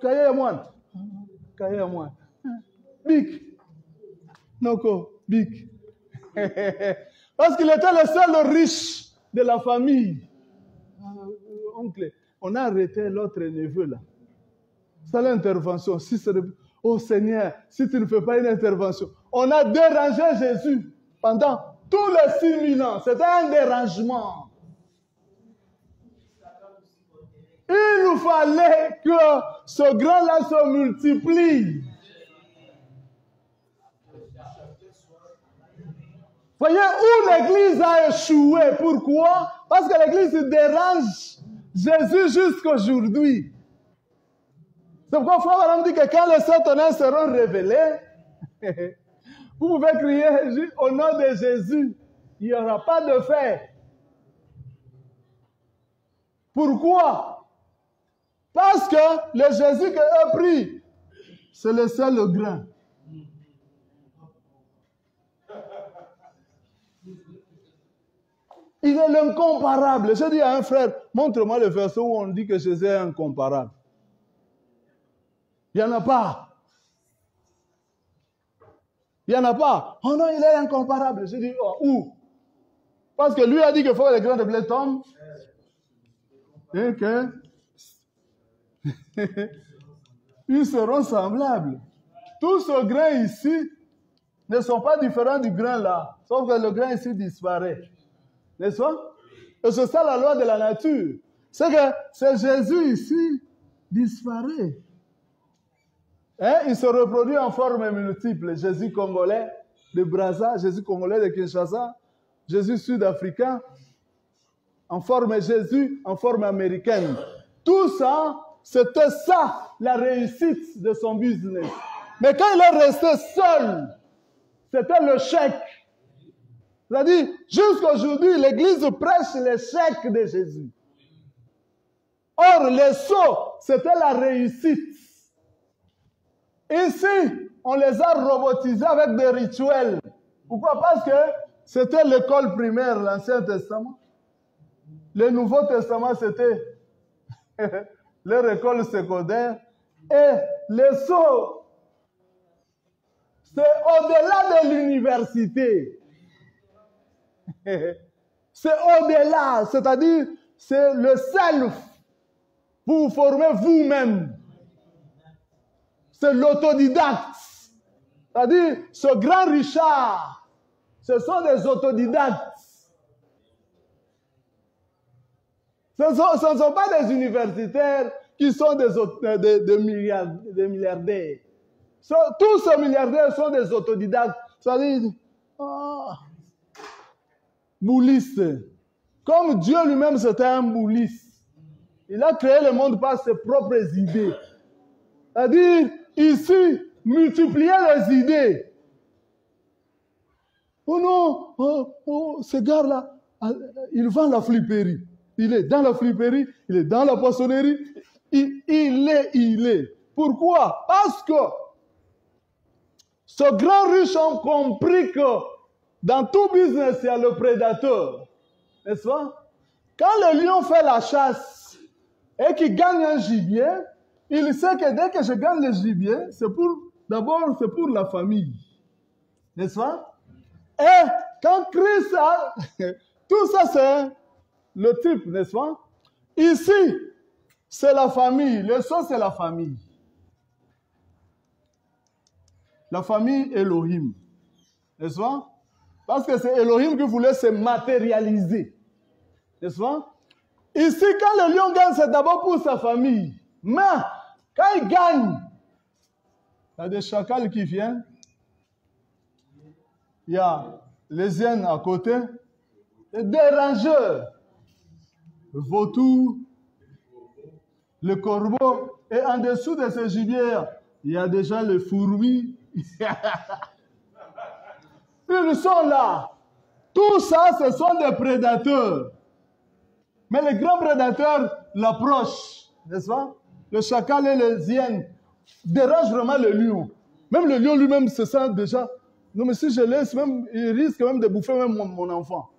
S1: Caillé à moi. Caillé à moi. Bic. Noko, bic. Parce qu'il était le seul riche de la famille. Oncle, on a arrêté l'autre neveu là. C'est l'intervention. Oh Seigneur, si tu ne fais pas une intervention. On a dérangé Jésus pendant tous les 6000 ans. C'était un dérangement. Il nous fallait que ce grain-là se multiplie. Voyez où l'Église a échoué. Pourquoi? Parce que l'Église dérange Jésus jusqu'aujourd'hui. C'est pourquoi Frère Abraham dit que quand les Satanins seront révélés, vous pouvez crier au nom de Jésus. Il n'y aura pas de fête. Pourquoi? Parce que le Jésus que eux prient, c'est le seul grain. Il est l'incomparable. J'ai dit à un frère, montre-moi le verset où on dit que Jésus est incomparable. Il n'y en a pas. Il n'y en a pas. Oh non, il est incomparable. J'ai dit, où? Parce que lui a dit qu'il faut que les grains de blé tombent. Et que ils seront semblables. Tous ces grains ici ne sont pas différents du grain là. Sauf que le grain ici disparaît. N'est-ce pas? Et c'est ça la loi de la nature. C'est que ce Jésus ici disparaît. Hein? Il se reproduit en forme multiple. Jésus congolais de Brazza, Jésus congolais de Kinshasa, Jésus sud-africain, en forme Jésus, en forme américaine. Tout ça, c'était ça la réussite de son business. Mais quand il est resté seul, c'était le chèque. C'est-à-dire, jusqu'aujourd'hui, l'Église prêche l'échec de Jésus. Or, les sauts, c'était la réussite. Ici, on les a robotisés avec des rituels. Pourquoi? Parce que c'était l'école primaire, l'Ancien Testament. Le Nouveau Testament, c'était leur école secondaire. Et les sauts, c'est au-delà de l'université. C'est au-delà, c'est-à-dire c'est le self. Vous vous formez vous-même. C'est l'autodidacte. C'est-à-dire ce grand Richard, ce sont des autodidactes. Ce ne sont pas des universitaires qui sont des milliardaires. Tous ces milliardaires sont des autodidactes. C'est-à-dire, boulistes. Comme Dieu lui-même, c'était un bouliste. Il a créé le monde par ses propres idées. C'est-à-dire, ici, multiplier les idées. Oh non, ce gars-là, il vend la flipperie. Il est dans la flipperie, il est dans la poissonnerie. Il est. Pourquoi? Parce que ce grand riche a compris que dans tout business, il y a le prédateur. N'est-ce pas? Quand le lion fait la chasse et qu'il gagne un gibier, il sait que dès que je gagne le gibier, d'abord, c'est pour la famille. N'est-ce pas? Et quand Christ a... Tout ça, c'est le type, n'est-ce pas? Ici, c'est la famille. Le son, c'est la famille. La famille Elohim. N'est-ce pas? Parce que c'est Elohim qui voulait se matérialiser. N'est-ce pas? Ici, quand le lion gagne, c'est d'abord pour sa famille. Mais, quand il gagne, il y a des chacals qui viennent. Il y a les hyènes à côté. Les dérangeurs. Le vautour, le corbeau. Et en dessous de ces gibiers, il y a déjà les fourmis. Ils sont là. Tout ça, ce sont des prédateurs. Mais les grands prédateurs l'approchent, n'est-ce pas? Le chacal et les hyènes dérangent vraiment le lion. Même le lion lui-même se sent déjà. Non, mais si je laisse, même, il risque même de bouffer même mon enfant.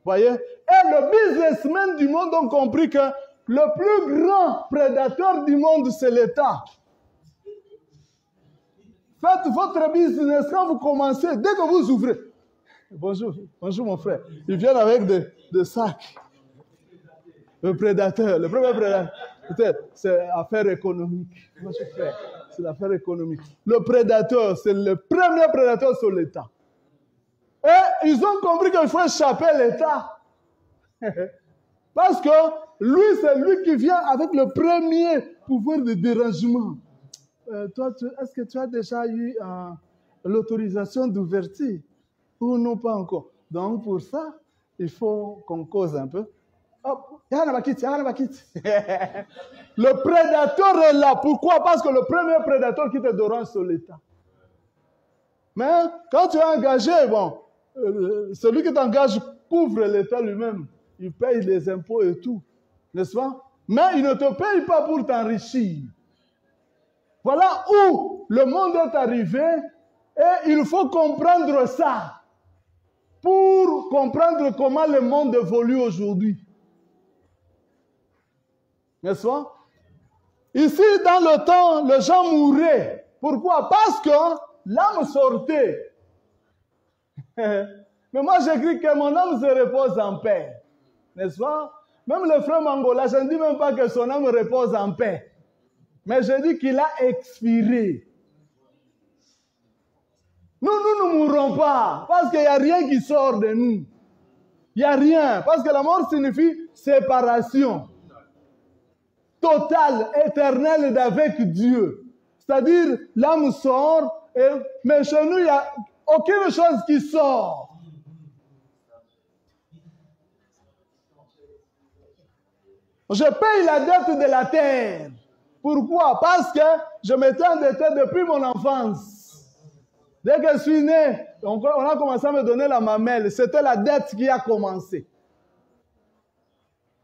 S1: Voyez? Et le businessmen du monde ont compris que le plus grand prédateur du monde, c'est l'État. Faites votre business quand vous commencez, dès que vous ouvrez. Bonjour mon frère. Ils viennent avec des sacs. Le prédateur, le premier prédateur, c'est affaire économique. C'est l'affaire économique. Le prédateur, c'est le premier prédateur sur l'État. Et ils ont compris qu'il faut échapper à l'État. Parce que lui, c'est lui qui vient avec le premier pouvoir de dérangement. Toi, est-ce que tu as déjà eu l'autorisation d'ouverture? Ou non, pas encore. Donc, pour ça, il faut qu'on cause un peu. Hop, le prédateur est là. Pourquoi? Parce que le premier prédateur qui te dérange, c'est l'État. Mais quand tu es engagé, bon, celui qui t'engage couvre l'État lui-même. Il paye les impôts et tout. N'est-ce pas? Mais il ne te paye pas pour t'enrichir. Voilà où le monde est arrivé et il faut comprendre ça pour comprendre comment le monde évolue aujourd'hui. N'est-ce pas? Ici, dans le temps, les gens mouraient. Pourquoi? Parce que l'âme sortait. Mais moi, j'écris que mon âme se repose en paix. N'est-ce pas? Même le frère Mangola, je ne dis même pas que son âme repose en paix. Mais je dis qu'il a expiré. Nous ne mourrons pas. Parce qu'il n'y a rien qui sort de nous. Il n'y a rien. Parce que la mort signifie séparation totale, éternelle d'avec Dieu. C'est-à-dire, l'âme sort, mais chez nous, il n'y a aucune chose qui sort. Je paye la dette de la terre. Pourquoi? Parce que je m'étais endetté depuis mon enfance. Dès que je suis né, on a commencé à me donner la mamelle. C'était la dette qui a commencé.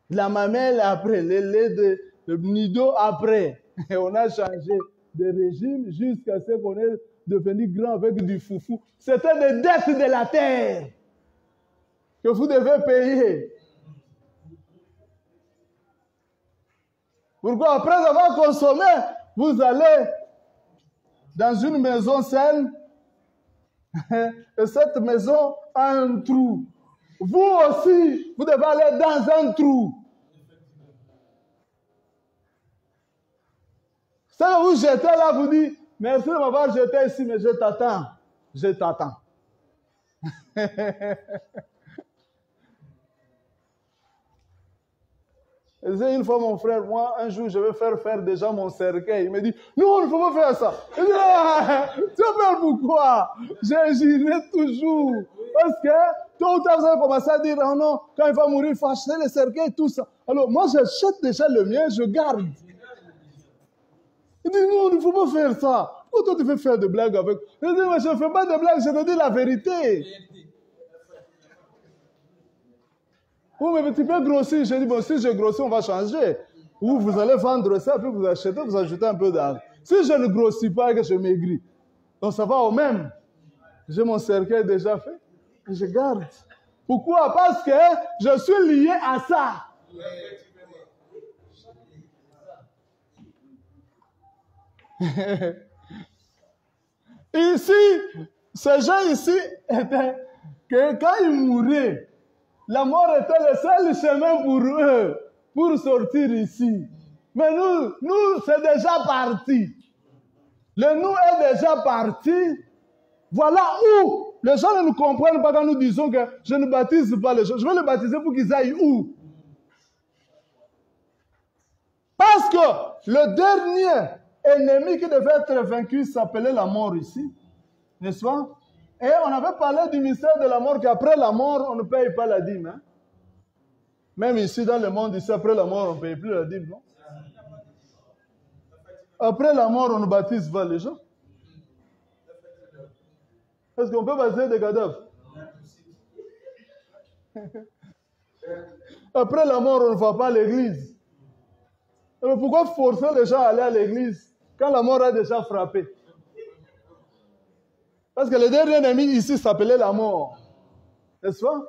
S1: La mamelle après, le lait de nido après. Et on a changé de régime jusqu'à ce qu'on est devenu grand avec du foufou. C'était des dettes de la terre que vous devez payer. Pourquoi? Après avoir consommé, vous allez dans une maison saine et cette maison a un trou. Vous aussi, vous devez aller dans un trou. Ça, vous jetez là, vous dites, merci de m'avoir jeté ici, mais je t'attends. Je t'attends. Je disais une fois, mon frère, moi, un jour, je vais faire déjà mon cercueil. Il me dit, non, il ne faut pas faire ça. Je dis, ah, tu vas faire pourquoi? J'irai toujours. Parce que, tôt ou tard, vous allez commencer à dire, oh non, quand il va mourir, il faut acheter le cercueil, tout ça. Alors, moi, j'achète déjà le mien, je garde. Il dit, non, il ne faut pas faire ça. Pourquoi toi, tu veux faire des blagues avec? Je dis, mais je ne fais pas de blagues, je te dis la vérité. Oui, mais tu peux grossir. J'ai dit, bon, si je grossis, on va changer. Ou vous allez vendre ça, puis vous achetez, vous ajoutez un peu d'argent. Si je ne grossis pas et que je maigris, donc ça va au même. J'ai mon cercueil déjà fait, et je garde. Pourquoi? Parce que je suis lié à ça. Ici, ces gens ici étaient que quand ils mouraient, la mort était le seul chemin pour eux, pour sortir ici. Mais nous, c'est déjà parti. Le nous est déjà parti. Voilà où les gens ne nous comprennent pas quand nous disons que je ne baptise pas les gens. Je vais les baptiser pour qu'ils aillent où? Parce que le dernier ennemi qui devait être vaincu s'appelait la mort ici. N'est-ce pas? Et on avait parlé du mystère de la mort, qu'après la mort, on ne paye pas la dîme. Hein? Même ici, dans le monde, ici, après la mort, on ne paye plus la dîme, non? Après la mort, on ne baptise pas les gens. Est-ce qu'on peut baptiser des cadavres? Après la mort, on ne va pas à l'église. Mais pourquoi forcer les gens à aller à l'église quand la mort a déjà frappé? Parce que le dernier ennemi ici s'appelait la mort. N'est-ce pas?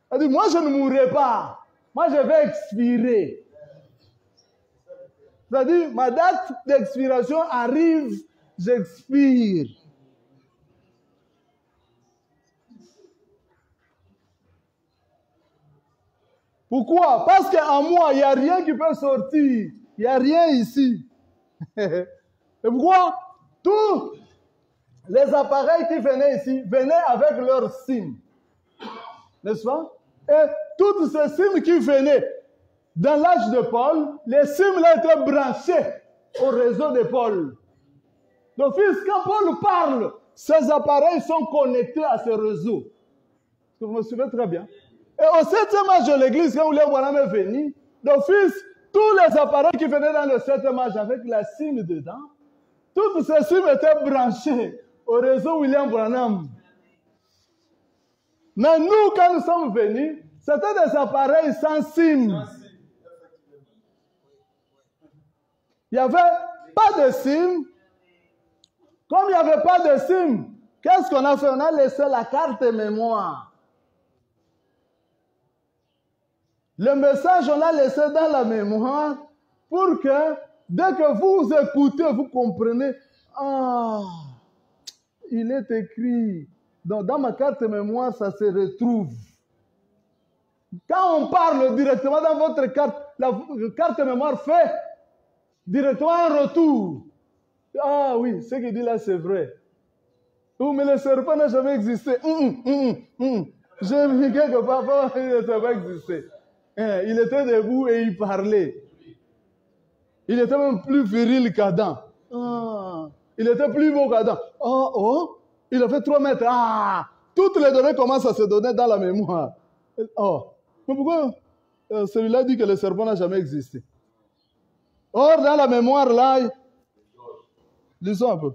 S1: Elle dit, moi je ne mourrai pas. Moi je vais expirer. C'est-à-dire, ma date d'expiration arrive, j'expire. Pourquoi? Parce qu'en moi, il n'y a rien qui peut sortir. Il n'y a rien ici. Et pourquoi? Tous les appareils qui venaient ici venaient avec leur SIM. N'est-ce pas? Et toutes ces SIM qui venaient dans l'âge de Paul, les SIM là étaient branchés au réseau de Paul. Donc, quand Paul parle, ces appareils sont connectés à ce réseau. Vous me suivez très bien. Et au 7e âge de l'église, quand William Branham est venu, d'office, tous les appareils qui venaient dans le 7e âge avec la SIM dedans, toutes ces SIM étaient branchées au réseau William Branham. Mais nous, quand nous sommes venus, c'était des appareils sans SIM. Il n'y avait pas de SIM. Comme il n'y avait pas de SIM, qu'est-ce qu'on a fait? On a laissé la carte mémoire. Le message, on l'a laissé dans la mémoire pour que, dès que vous écoutez, vous comprenez, ah, il est écrit. Donc, dans ma carte mémoire, ça se retrouve. Quand on parle directement dans votre carte, la carte mémoire fait directement un retour. Ah oui, ce qu'il dit là, c'est vrai. Oh, mais le serpent n'a jamais existé. J'ai vu quelque part, il n'a jamais existé. Il était debout et il parlait. Il était même plus viril qu'Adam. Ah, il était plus beau qu'Adam. Oh, il a fait 3 mètres. Ah, toutes les données commencent à se donner dans la mémoire. Oh, mais pourquoi celui-là dit que le serpent n'a jamais existé? Or, dans la mémoire, là, lisons un peu.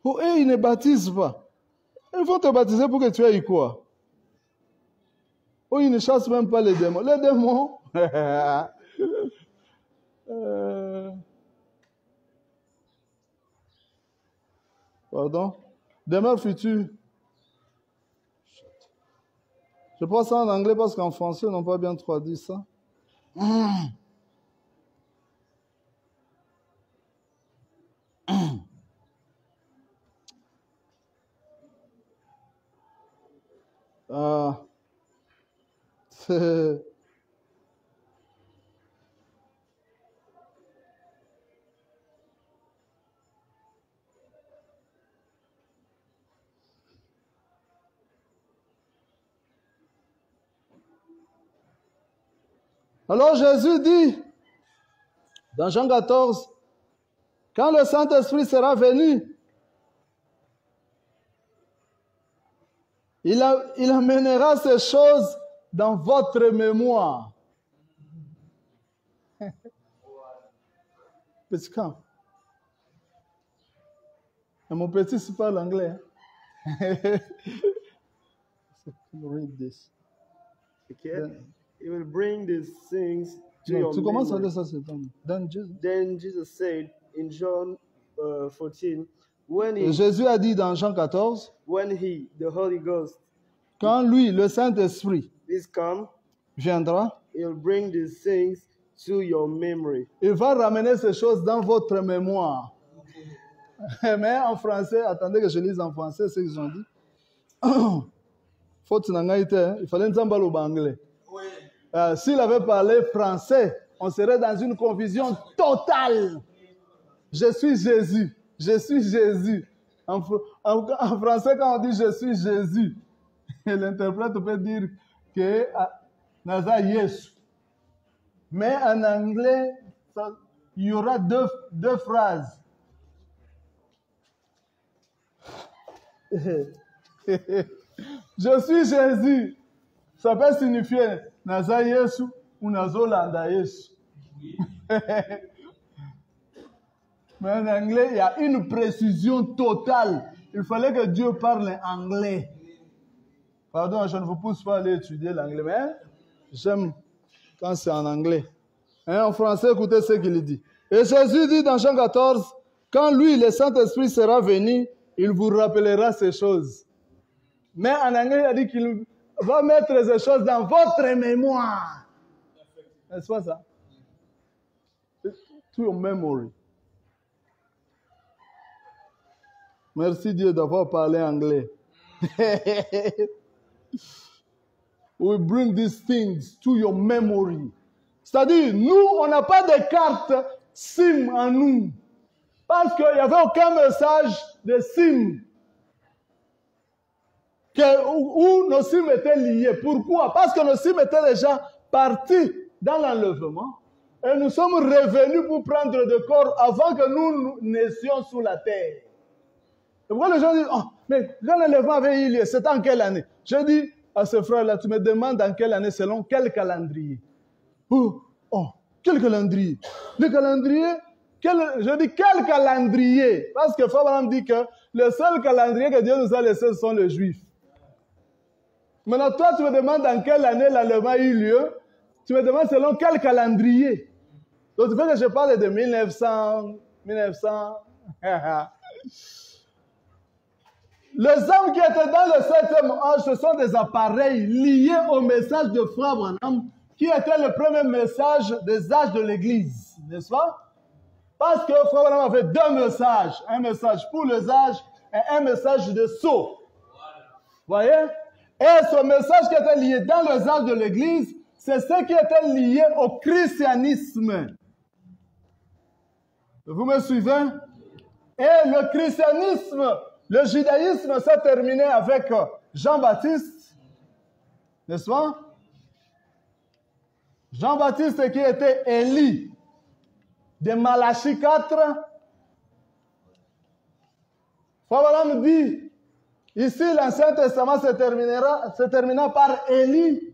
S1: Oh, et ils ne baptisent pas. Il faut te baptiser pour que tu aies quoi? Oh, ils ne chassent même pas les démons. Les démons. Pardon? Demeure future. Je pense ça en anglais parce qu'en français, ils n'ont pas bien traduit ça. C'est... Alors Jésus dit, dans Jean 14, quand le Saint-Esprit sera venu, il amènera ces choses dans votre mémoire. Petit camp. Mon petit, c'est pas l'anglais. Read this.
S2: Okay. It will bring these things to
S1: Non,
S2: your
S1: tu commences à
S2: memory.
S1: lire ça, c'est bon.
S2: Then Jesus said in John 14, when
S1: Jésus a dit dans Jean 14,
S2: the Holy Ghost,
S1: quand lui, le Saint-Esprit,
S2: is come,
S1: viendra,
S2: it will bring these things to your memory.
S1: il va ramener ces choses dans votre mémoire. Mais en français, attendez que je lise en français ce qu'ils ont dit. Faute n'angaïté, il fallait un au anglais. S'il avait parlé français, on serait dans une confusion totale. Je suis Jésus. Je suis Jésus. En français, quand on dit je suis Jésus, l'interprète peut dire que Naza Yesu. Mais en anglais, il y aura deux phrases. Je suis Jésus. Ça peut signifier Naza Yesu ou Nazolanda Yesu. Mais en anglais, il y a une précision totale. Il fallait que Dieu parle anglais. Pardon, je ne vous pousse pas à aller étudier l'anglais, mais j'aime quand c'est en anglais. Hein, en français, écoutez ce qu'il dit. Et Jésus dit dans Jean 14, quand lui, le Saint-Esprit sera venu, il vous rappellera ces choses. Mais en anglais, il a dit qu'il va mettre ces choses dans votre mémoire. N'est-ce pas ça? To your memory. Merci Dieu d'avoir parlé anglais. We bring these things to your memory. C'est-à-dire, nous, on n'a pas de carte SIM en nous. Parce qu'il n'y avait aucun message de SIM. Où nos SIM étaient liés. Pourquoi? Parce que nos SIM étaient déjà partis dans l'enlèvement. Et nous sommes revenus pour prendre de corps avant que nous naissions sous la terre. Et pourquoi les gens disent, oh, mais quand l'enlèvement avait eu lieu, c'était en quelle année? Je dis à ce frère-là, tu me demandes en quelle année, selon quel calendrier? Oh, quel calendrier? Le calendrier? Je dis quel calendrier? Parce que Fabraham dit que le seul calendrier que Dieu nous a laissé, ce sont les Juifs. Maintenant, toi, tu me demandes en quelle année l'enlèvement a eu lieu. Tu me demandes selon quel calendrier. Donc, tu veux que je parle de 1900. Les hommes qui étaient dans le 7e âge, ce sont des appareils liés au message de Frère Branham, qui était le premier message des âges de l'Église, n'est-ce pas? Parce que Frère Branham avait deux messages, un message pour les âges et un message de sceau. Voyez? Et ce message qui était lié dans les âges de l'Église, c'est ce qui était lié au christianisme. Vous me suivez? Et le christianisme, le judaïsme s'est terminé avec Jean-Baptiste, n'est-ce pas? Jean-Baptiste qui était Élie de Malachie 4. Frère dit, ici l'Ancien Testament se terminera par Élie.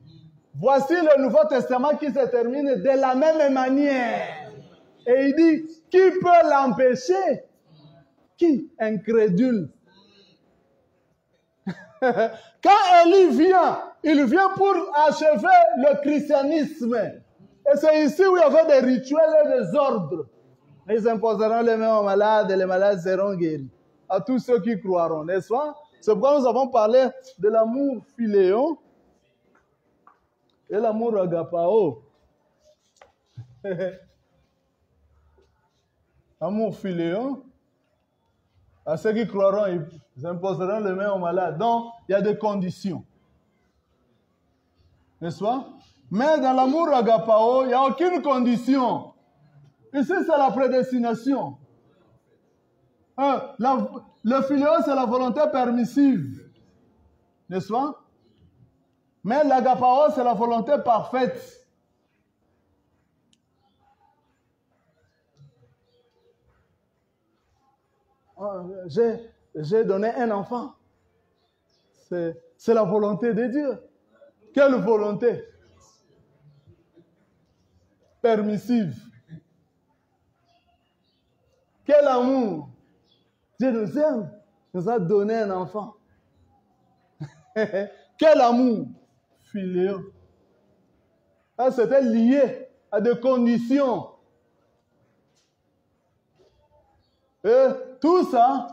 S1: Voici le Nouveau Testament qui se termine de la même manière. Et il dit, qui peut l'empêcher? Qui? Incrédule. Quand Élie vient, il vient pour achever le christianisme. Et c'est ici où il y avait des rituels et des ordres. Ils imposeront les mains aux malades et les malades seront guéris. À tous ceux qui croiront, n'est-ce pas? C'est pourquoi nous avons parlé de l'amour philéon et l'amour agapao. Amour philéon. À ceux qui croiront, ils imposeront les mains aux malades. Donc, il y a des conditions. N'est-ce pas? Mais dans l'amour agapao, il n'y a aucune condition. Ici, c'est la prédestination. Le philéon, c'est la volonté permissive. N'est-ce pas? Mais l'agapao, c'est la volonté parfaite. j'ai donné un enfant. C'est la volonté de Dieu. Quelle volonté? Permissive. Quel amour! Dieu nous aime, nous a donné un enfant. Quel amour! Filéo. Ça, c'était lié à des conditions. Et tout ça,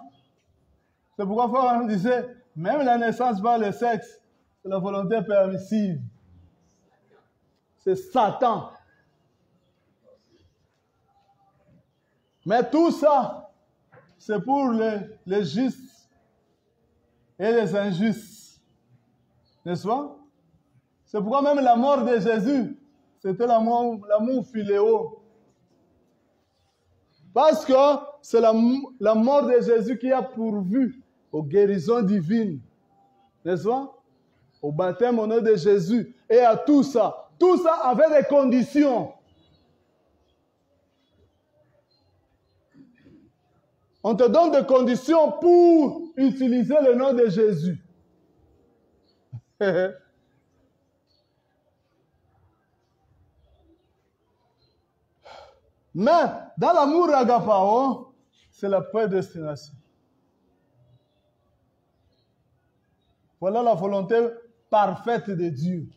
S1: c'est pourquoi Paul disait, même la naissance par le sexe, c'est la volonté permissive. C'est Satan. Mais tout ça, c'est pour les justes et les injustes. N'est-ce pas? C'est pourquoi même la mort de Jésus, c'était l'amour philéo. Parce que c'est la mort de Jésus qui a pourvu aux guérisons divines. N'est-ce pas? Au baptême au nom de Jésus. Et à tout ça. Tout ça avait des conditions. On te donne des conditions pour utiliser le nom de Jésus. Mais dans l'amour agapao, c'est la prédestination. Voilà la volonté parfaite de Dieu.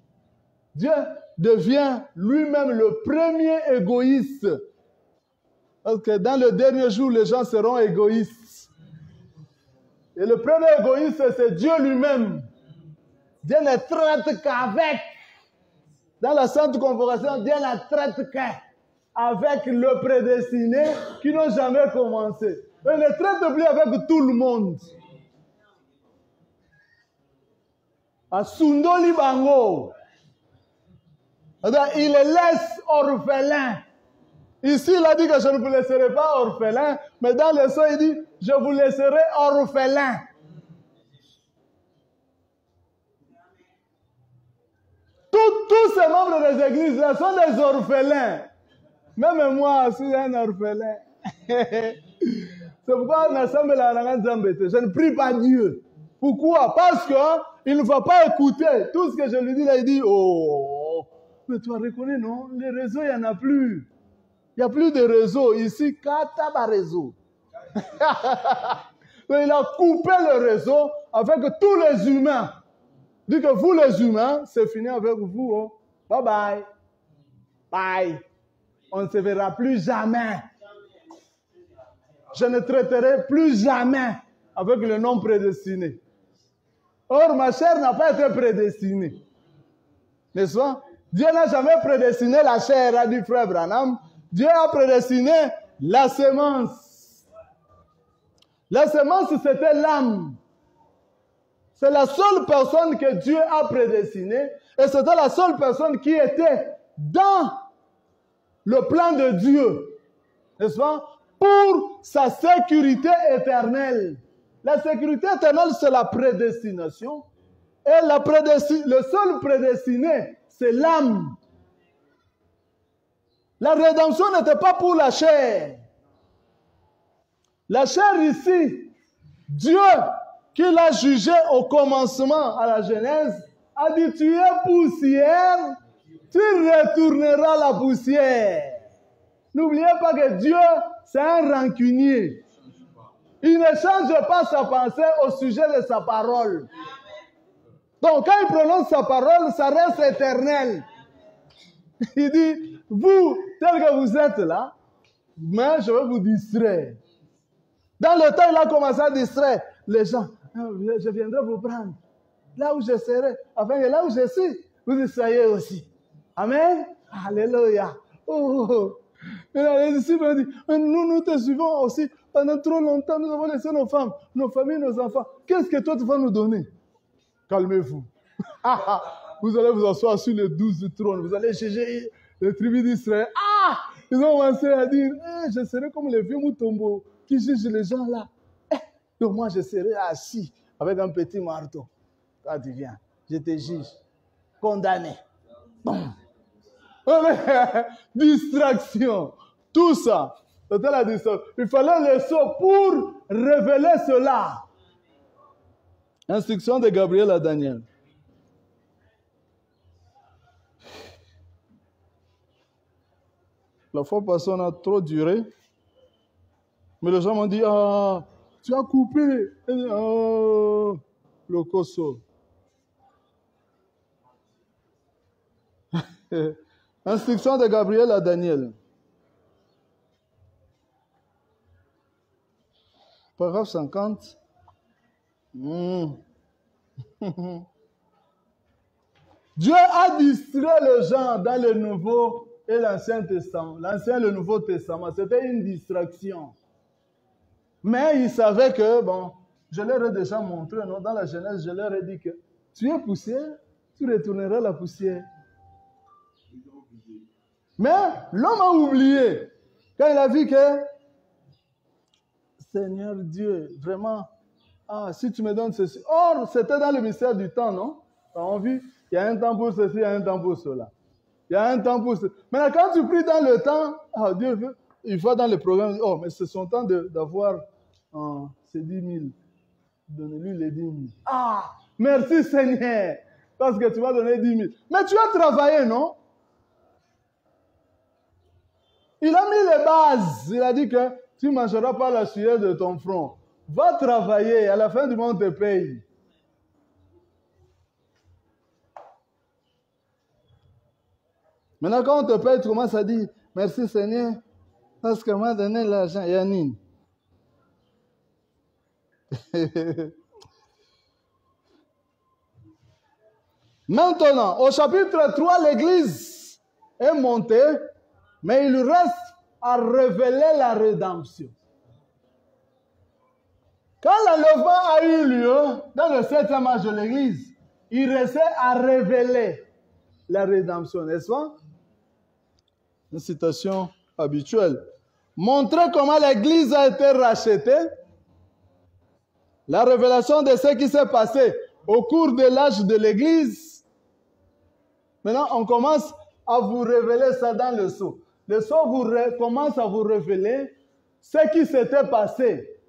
S1: Dieu devient lui-même le premier égoïste. Parce que dans le dernier jour, les gens seront égoïstes. Et le premier égoïste, c'est Dieu lui-même. Dieu ne traite qu'avec. Dans la Sainte Convocation, Dieu ne traite qu'avec le prédestiné qui n'ont jamais commencé. Il ne traite plus avec tout le monde. À Sundoli Bango, il les laisse orphelins. Ici, il a dit que je ne vous laisserai pas orphelins, mais dans le son, il dit, je vous laisserai orphelins. Tous ces membres des églises là sont des orphelins. Même moi, je suis un orphelin. C'est pourquoi je ne prie pas Dieu. Pourquoi? Parce qu'il ne va pas écouter. Tout ce que je lui dis là, il dit, oh, mais tu as reconnu, non? Les réseaux, il n'y en a plus. Il n'y a plus de réseau. Ici, Kataba réseau. Il a coupé le réseau avec tous les humains. Il dit que vous, les humains, c'est fini avec vous. Oh. Bye bye. Bye. On ne se verra plus jamais. Je ne traiterai plus jamais avec le nom prédestiné. Or, ma chair n'a pas été prédestinée. N'est-ce pas? Dieu n'a jamais prédestiné la chair, a dit frère Branham. Dieu a prédestiné la semence. La semence, c'était l'âme. C'est la seule personne que Dieu a prédestinée. Et c'était la seule personne qui était dans le plan de Dieu. N'est-ce pas? Pour sa sécurité éternelle. La sécurité éternelle, c'est la prédestination. Et le seul prédestiné, c'est l'âme. La rédemption n'était pas pour la chair. La chair ici, Dieu, qui l'a jugé au commencement, à la Genèse, a dit, tu es poussière, tu retourneras la poussière. N'oubliez pas que Dieu, c'est un rancunier. Il ne change pas sa pensée au sujet de sa parole. Donc, quand il prononce sa parole, ça reste éternel. Il dit, vous, tel que vous êtes là, mais je vais vous distraire. Dans le temps, il a commencé à distraire les gens. Je viendrai vous prendre. Là où je serai, afin que là où je suis, vous y soyez aussi. Amen. Alléluia. Oh. Et les disciples ont dit, nous te suivons aussi. Pendant trop longtemps, nous avons laissé nos femmes, nos familles, nos enfants. Qu'est-ce que toi tu vas nous donner? Calmez-vous. Vous allez vous asseoir sur les 12 trônes. Vous allez juger les tribus d'Israël. Ils ont commencé à dire, je serai comme les vieux Mutombo qui jugent les gens là. Donc moi, je serai assis avec un petit marteau. Quand tu viens, je te juge. Condamné. Bon. Distraction. Tout ça. L'autel a dit ça. Il fallait le sceau pour révéler cela. Instruction de Gabriel à Daniel. La fois passée, on a trop duré. Mais les gens m'ont dit, ah, tu as coupé le cosso. Instruction de Gabriel à Daniel. Paragraphe 50. Dieu a distrait les gens dans le Nouveau et l'Ancien Testament. L'Ancien et le Nouveau Testament, c'était une distraction. Mais ils savaient que, bon, je leur ai déjà montré, non, dans la Genèse, je leur ai dit que tu es poussière, tu retourneras la poussière. Mais l'homme a oublié. Quand il a vu que, Seigneur Dieu, vraiment, ah, si tu me donnes ceci. Or, c'était dans le mystère du temps, non? On a vu, il y a un temps pour ceci, il y a un temps pour cela. Il y a un temps pour cela. Maintenant, quand tu pries dans le temps, ah, Dieu veut, il va dans le programme, oh, mais c'est son temps d'avoir ces 10 000. Donnez-lui les 10 000. Ah, merci Seigneur, parce que tu vas donner 10 000. Mais tu as travaillé, non? Il a mis les bases. Il a dit que tu ne mangeras pas la sueur de ton front. Va travailler, à la fin du mois, on te paye. Maintenant, quand on te paye, tu commences à dire, merci Seigneur, parce que m'a donné l'argent. Yanine. Maintenant, au chapitre 3, l'Église est montée, mais il reste à révéler la rédemption. Quand l'enlèvement a eu lieu dans le 7e âge de l'Église, il restait à révéler la rédemption, n'est-ce pas? Une citation habituelle. Montrer comment l'Église a été rachetée, la révélation de ce qui s'est passé au cours de l'âge de l'Église. Maintenant, on commence à vous révéler ça dans le sceau. Le sceau commence à vous révéler ce qui s'était passé.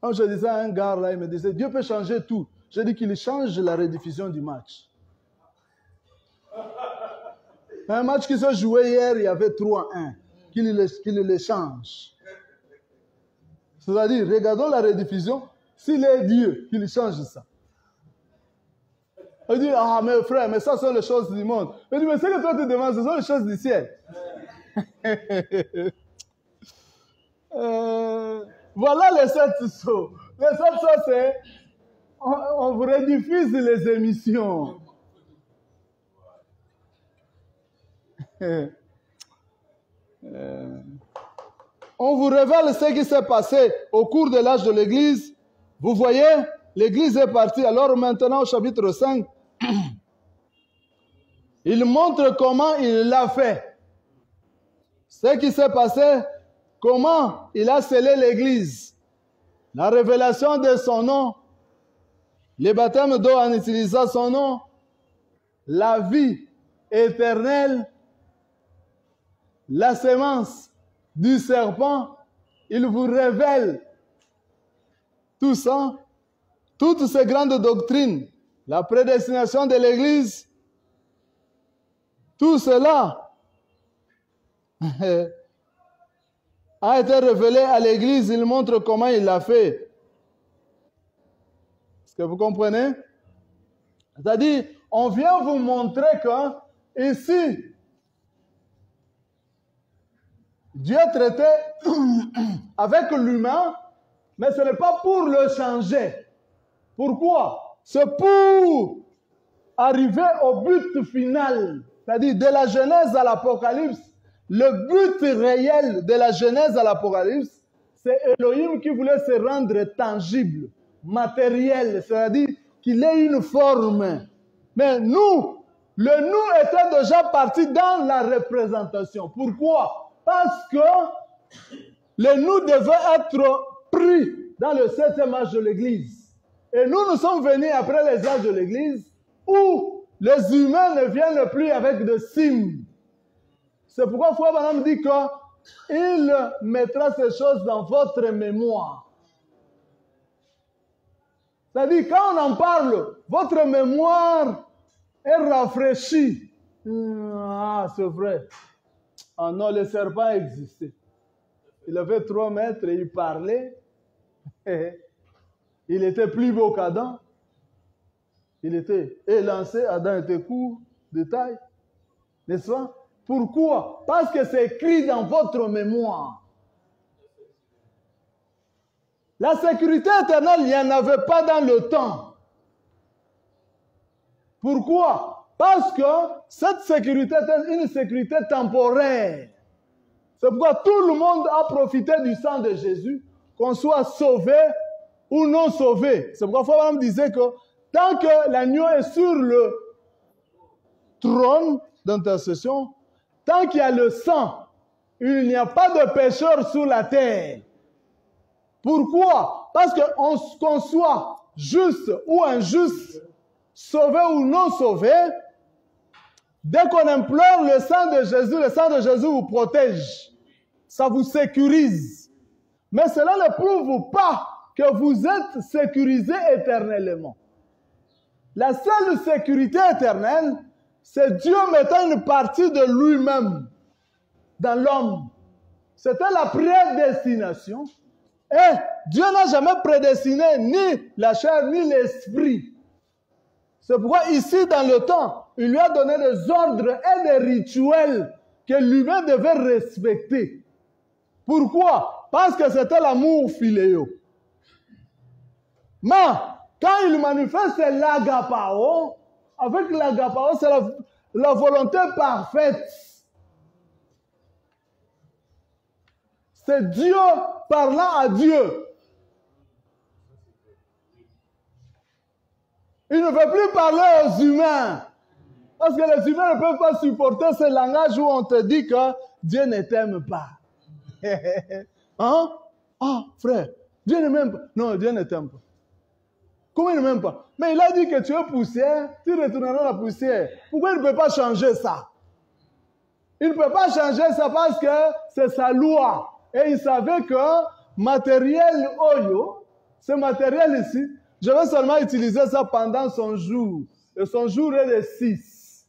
S1: Quand je disais à un gars là, il me disait, Dieu peut changer tout. J'ai dit qu'il change la rediffusion du match. Un match qui s'est joué hier, il y avait 3-1. Qu'il le change. C'est-à-dire, regardons la rediffusion. S'il est Dieu, qu'il change ça. Il dit, ah, mais frère, mais ça sont les choses du monde. Il dit, mais ce que toi tu demandes, ce sont les choses du ciel. Voilà les 7 sauts. Les 7 sauts, c'est, on vous rediffuse les émissions. On vous révèle ce qui s'est passé au cours de l'âge de l'Église. Vous voyez, l'Église est partie. Alors maintenant, au chapitre 5, il montre comment il l'a fait. Ce qui s'est passé, comment il a scellé l'Église. La révélation de son nom, le baptême d'eau en utilisant son nom, la vie éternelle, la sémence du serpent, il vous révèle tout ça, toutes ces grandes doctrines, la prédestination de l'Église, tout cela a été révélé à l'Église. Il montre comment il l'a fait. Est-ce que vous comprenez? C'est-à-dire, on vient vous montrer que ici, Dieu traitait avec l'humain, mais ce n'est pas pour le changer. Pourquoi? C'est pour arriver au but final. C'est-à-dire, de la Genèse à l'Apocalypse, le but réel de la Genèse à l'Apocalypse, c'est Elohim qui voulait se rendre tangible, matériel, c'est-à-dire qu'il ait une forme. Mais nous, le nous était déjà parti dans la représentation. Pourquoi? Parce que le nous devait être pris dans le 7e âge de l'Église. Et nous sommes venus après les âges de l'Église où Les humains ne viennent plus avec de signes. C'est pourquoi Frère Branham dit qu'il mettra ces choses dans votre mémoire. C'est-à-dire, quand on en parle, votre mémoire est rafraîchie. Ah, c'est vrai. Ah non, le serpent existait. Il avait 3 mètres et il parlait. Il était plus beau qu'Adam. Il était élancé, Adam était court de taille. N'est-ce pas? Pourquoi? Parce que c'est écrit dans votre mémoire. La sécurité éternelle, il n'y en avait pas dans le temps. Pourquoi? Parce que cette sécurité est une sécurité temporaire. C'est pourquoi tout le monde a profité du sang de Jésus, qu'on soit sauvé ou non sauvé. C'est pourquoi Frère Branham disait que tant que l'agneau est sur le trône d'intercession, tant qu'il y a le sang, il n'y a pas de pécheur sur la terre. Pourquoi? Parce qu'on soit juste ou injuste, sauvé ou non sauvé, dès qu'on implore le sang de Jésus vous protège. Ça vous sécurise. Mais cela ne prouve pas que vous êtes sécurisé éternellement. La seule sécurité éternelle, c'est Dieu mettant une partie de lui-même dans l'homme. C'était la prédestination. Et Dieu n'a jamais prédestiné ni la chair ni l'esprit. C'est pourquoi ici dans le temps, il lui a donné des ordres et des rituels que l'humain devait respecter. Pourquoi? Parce que c'était l'amour philéo. Mais quand il manifeste l'agapao, avec l'agapao, c'est la volonté parfaite. C'est Dieu parlant à Dieu. Il ne veut plus parler aux humains. Parce que les humains ne peuvent pas supporter ce langage où on te dit que Dieu ne t'aime pas. Hein? Ah, frère, Dieu ne m'aime pas. Non, Dieu ne t'aime pas. Comment il ne m'aime pas? Mais il a dit que tu es poussière, tu retourneras la poussière. Pourquoi il ne peut pas changer ça? Il ne peut pas changer ça parce que c'est sa loi. Et il savait que matériel Oyo, ce matériel ici, je vais seulement utiliser ça pendant son jour. Et son jour est de 6.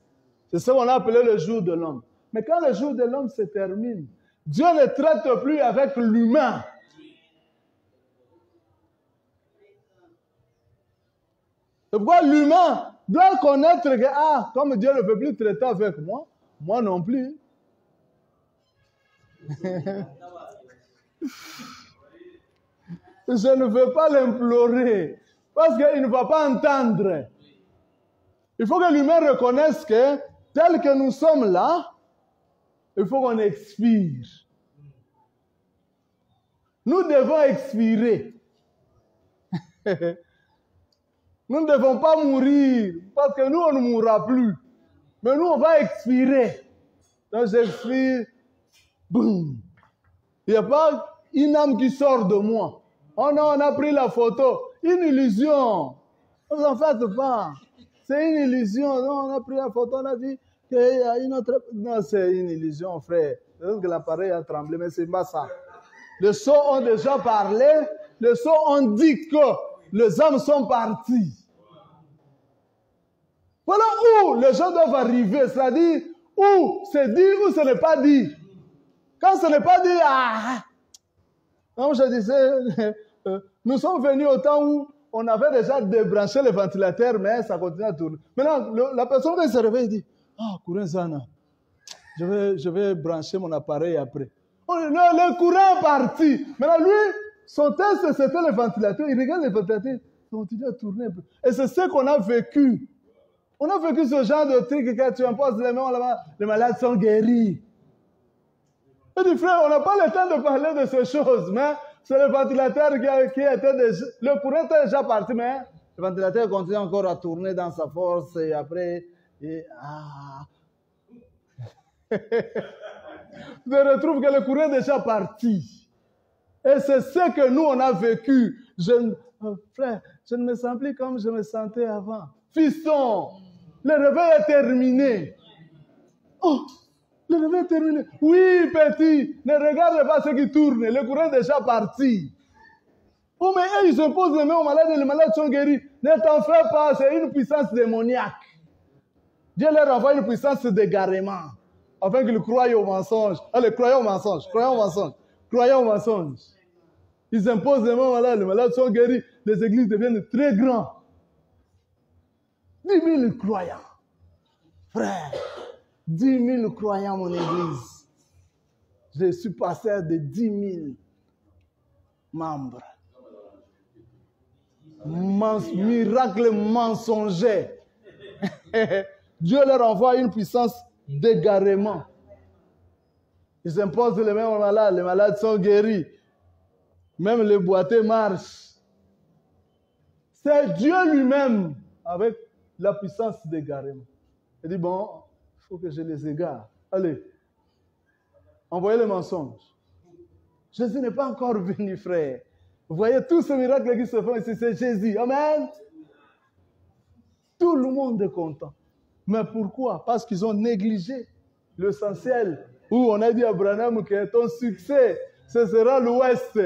S1: C'est ce qu'on a appelé le jour de l'homme. Mais quand le jour de l'homme se termine, Dieu ne traite plus avec l'humain. C'est pourquoi l'humain doit connaître que, comme Dieu ne peut plus traiter avec moi, moi non plus. Je ne veux pas l'implorer parce qu'il ne va pas entendre. Il faut que l'humain reconnaisse que tel que nous sommes là, il faut qu'on expire. Nous devons expirer. Nous ne devons pas mourir parce que nous, on ne mourra plus. Mais nous, on va expirer. Donc, j'expire. Boum. Il n'y a pas une âme qui sort de moi. Oh non, on a pris la photo. Une illusion. Ne vous en faites pas. C'est une illusion. Non, on a pris la photo, on a dit qu'il y a une autre. Non, c'est une illusion, frère. Parce que l'appareil a tremblé, mais c'est pas ça. Les sceaux ont déjà parlé. Les sceaux ont dit que les âmes sont partis. Voilà où les gens doivent arriver. C'est-à-dire, où c'est dit ou ce n'est pas dit. Quand ce n'est pas dit, comme je disais, nous sommes venus au temps où on avait déjà débranché le ventilateur, mais ça continue à tourner. Maintenant, la personne qui se réveille dit, courant Zana, je vais brancher mon appareil après. Le courant est parti. Maintenant, lui, son test, c'était le ventilateur. Il regarde le ventilateur, il continue à tourner un peu. Et c'est ce qu'on a vécu. On a vécu ce genre de truc, quand tu imposes les mains là-bas, les malades sont guéris. Je dis, frère, on n'a pas le temps de parler de ces choses, mais c'est le ventilateur qui était déjà... Le courant était déjà parti, mais le ventilateur continue encore à tourner dans sa force, et après... Je retrouve que le courant est déjà parti. Et c'est ce que nous, on a vécu. Frère, je ne me sens plus comme je me sentais avant. Fiston, le réveil est terminé. Oh, le réveil est terminé. Oui, petit, ne regarde pas ce qui tourne. Le courant est déjà parti. Oh, mais ils se posent les mains aux malades et les malades sont guéris. Ne t'en fais pas, c'est une puissance démoniaque. Dieu leur envoie une puissance d'égarement, afin qu'ils croient au mensonge. Allez, croyons au mensonge, croyons au mensonge, croyons au mensonge. Ils imposent les mains aux malades, les malades sont guéris, les églises deviennent très grandes. 10 000 croyants. Frère, 10 000 croyants, mon église. Je suis pasteur de 10 000 membres. Miracle mensonger. Dieu leur envoie une puissance d'égarement. Ils imposent les mains aux malades, les malades sont guéris. Même les boiteux marchent. C'est Dieu lui-même avec la puissance d'égarement. Il dit, bon, il faut que je les égare. Allez, envoyez les mensonges. Jésus n'est pas encore venu, frère. Vous voyez tous ces miracles qui se font ici, c'est Jésus. Amen. Tout le monde est content. Mais pourquoi? Parce qu'ils ont négligé l'essentiel. Où on a dit à Branham que ton succès, ce sera l'Ouest.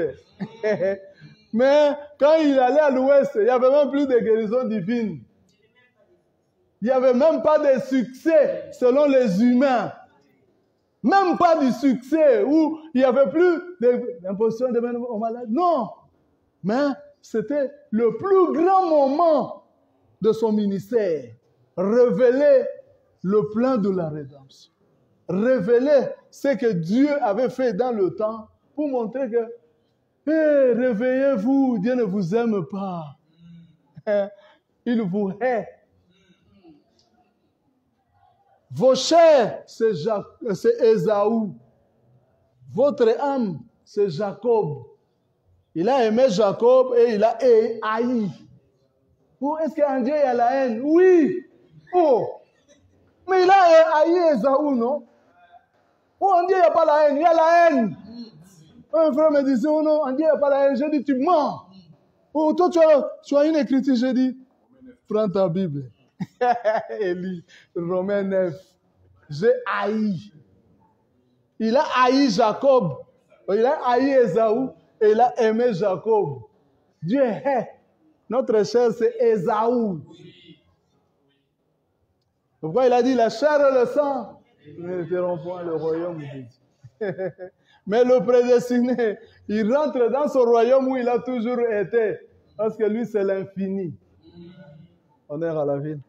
S1: Mais quand il allait à l'Ouest, il n'y avait même plus de guérison divine. Il n'y avait même pas de succès selon les humains. Même pas du succès où il n'y avait plus d'imposition de main aux malades. Non. Mais c'était le plus grand moment de son ministère. Révéler le plan de la rédemption. Révéler ce que Dieu avait fait dans le temps pour montrer que réveillez-vous, Dieu ne vous aime pas. Il vous hait. Vos chairs, c'est Ésaü. Votre âme, c'est Jacob. Il a aimé Jacob et il a haï. Ou est-ce qu'en Dieu il y a la haine? Oui. Oh. Mais il a haï Ésaü, non? Oh, en Dieu il n'y a pas la haine, il y a la haine. Un frère me disait, oh non, en Dieu il n'y a pas la haine. J'ai dit, tu mens. Oh, toi tu as une écriture, j'ai dit, prends ta Bible. Élie, Romains 9. J'ai haï. Il a haï Jacob. Il a haï Ésaü et il a aimé Jacob. Dieu hait. Notre chair, c'est Ésaü. Pourquoi il a dit la chair et le sang ne feront point le royaume de Dieu. Mais le prédestiné, il rentre dans ce royaume où il a toujours été. Parce que lui, c'est l'infini. Honneur à la ville.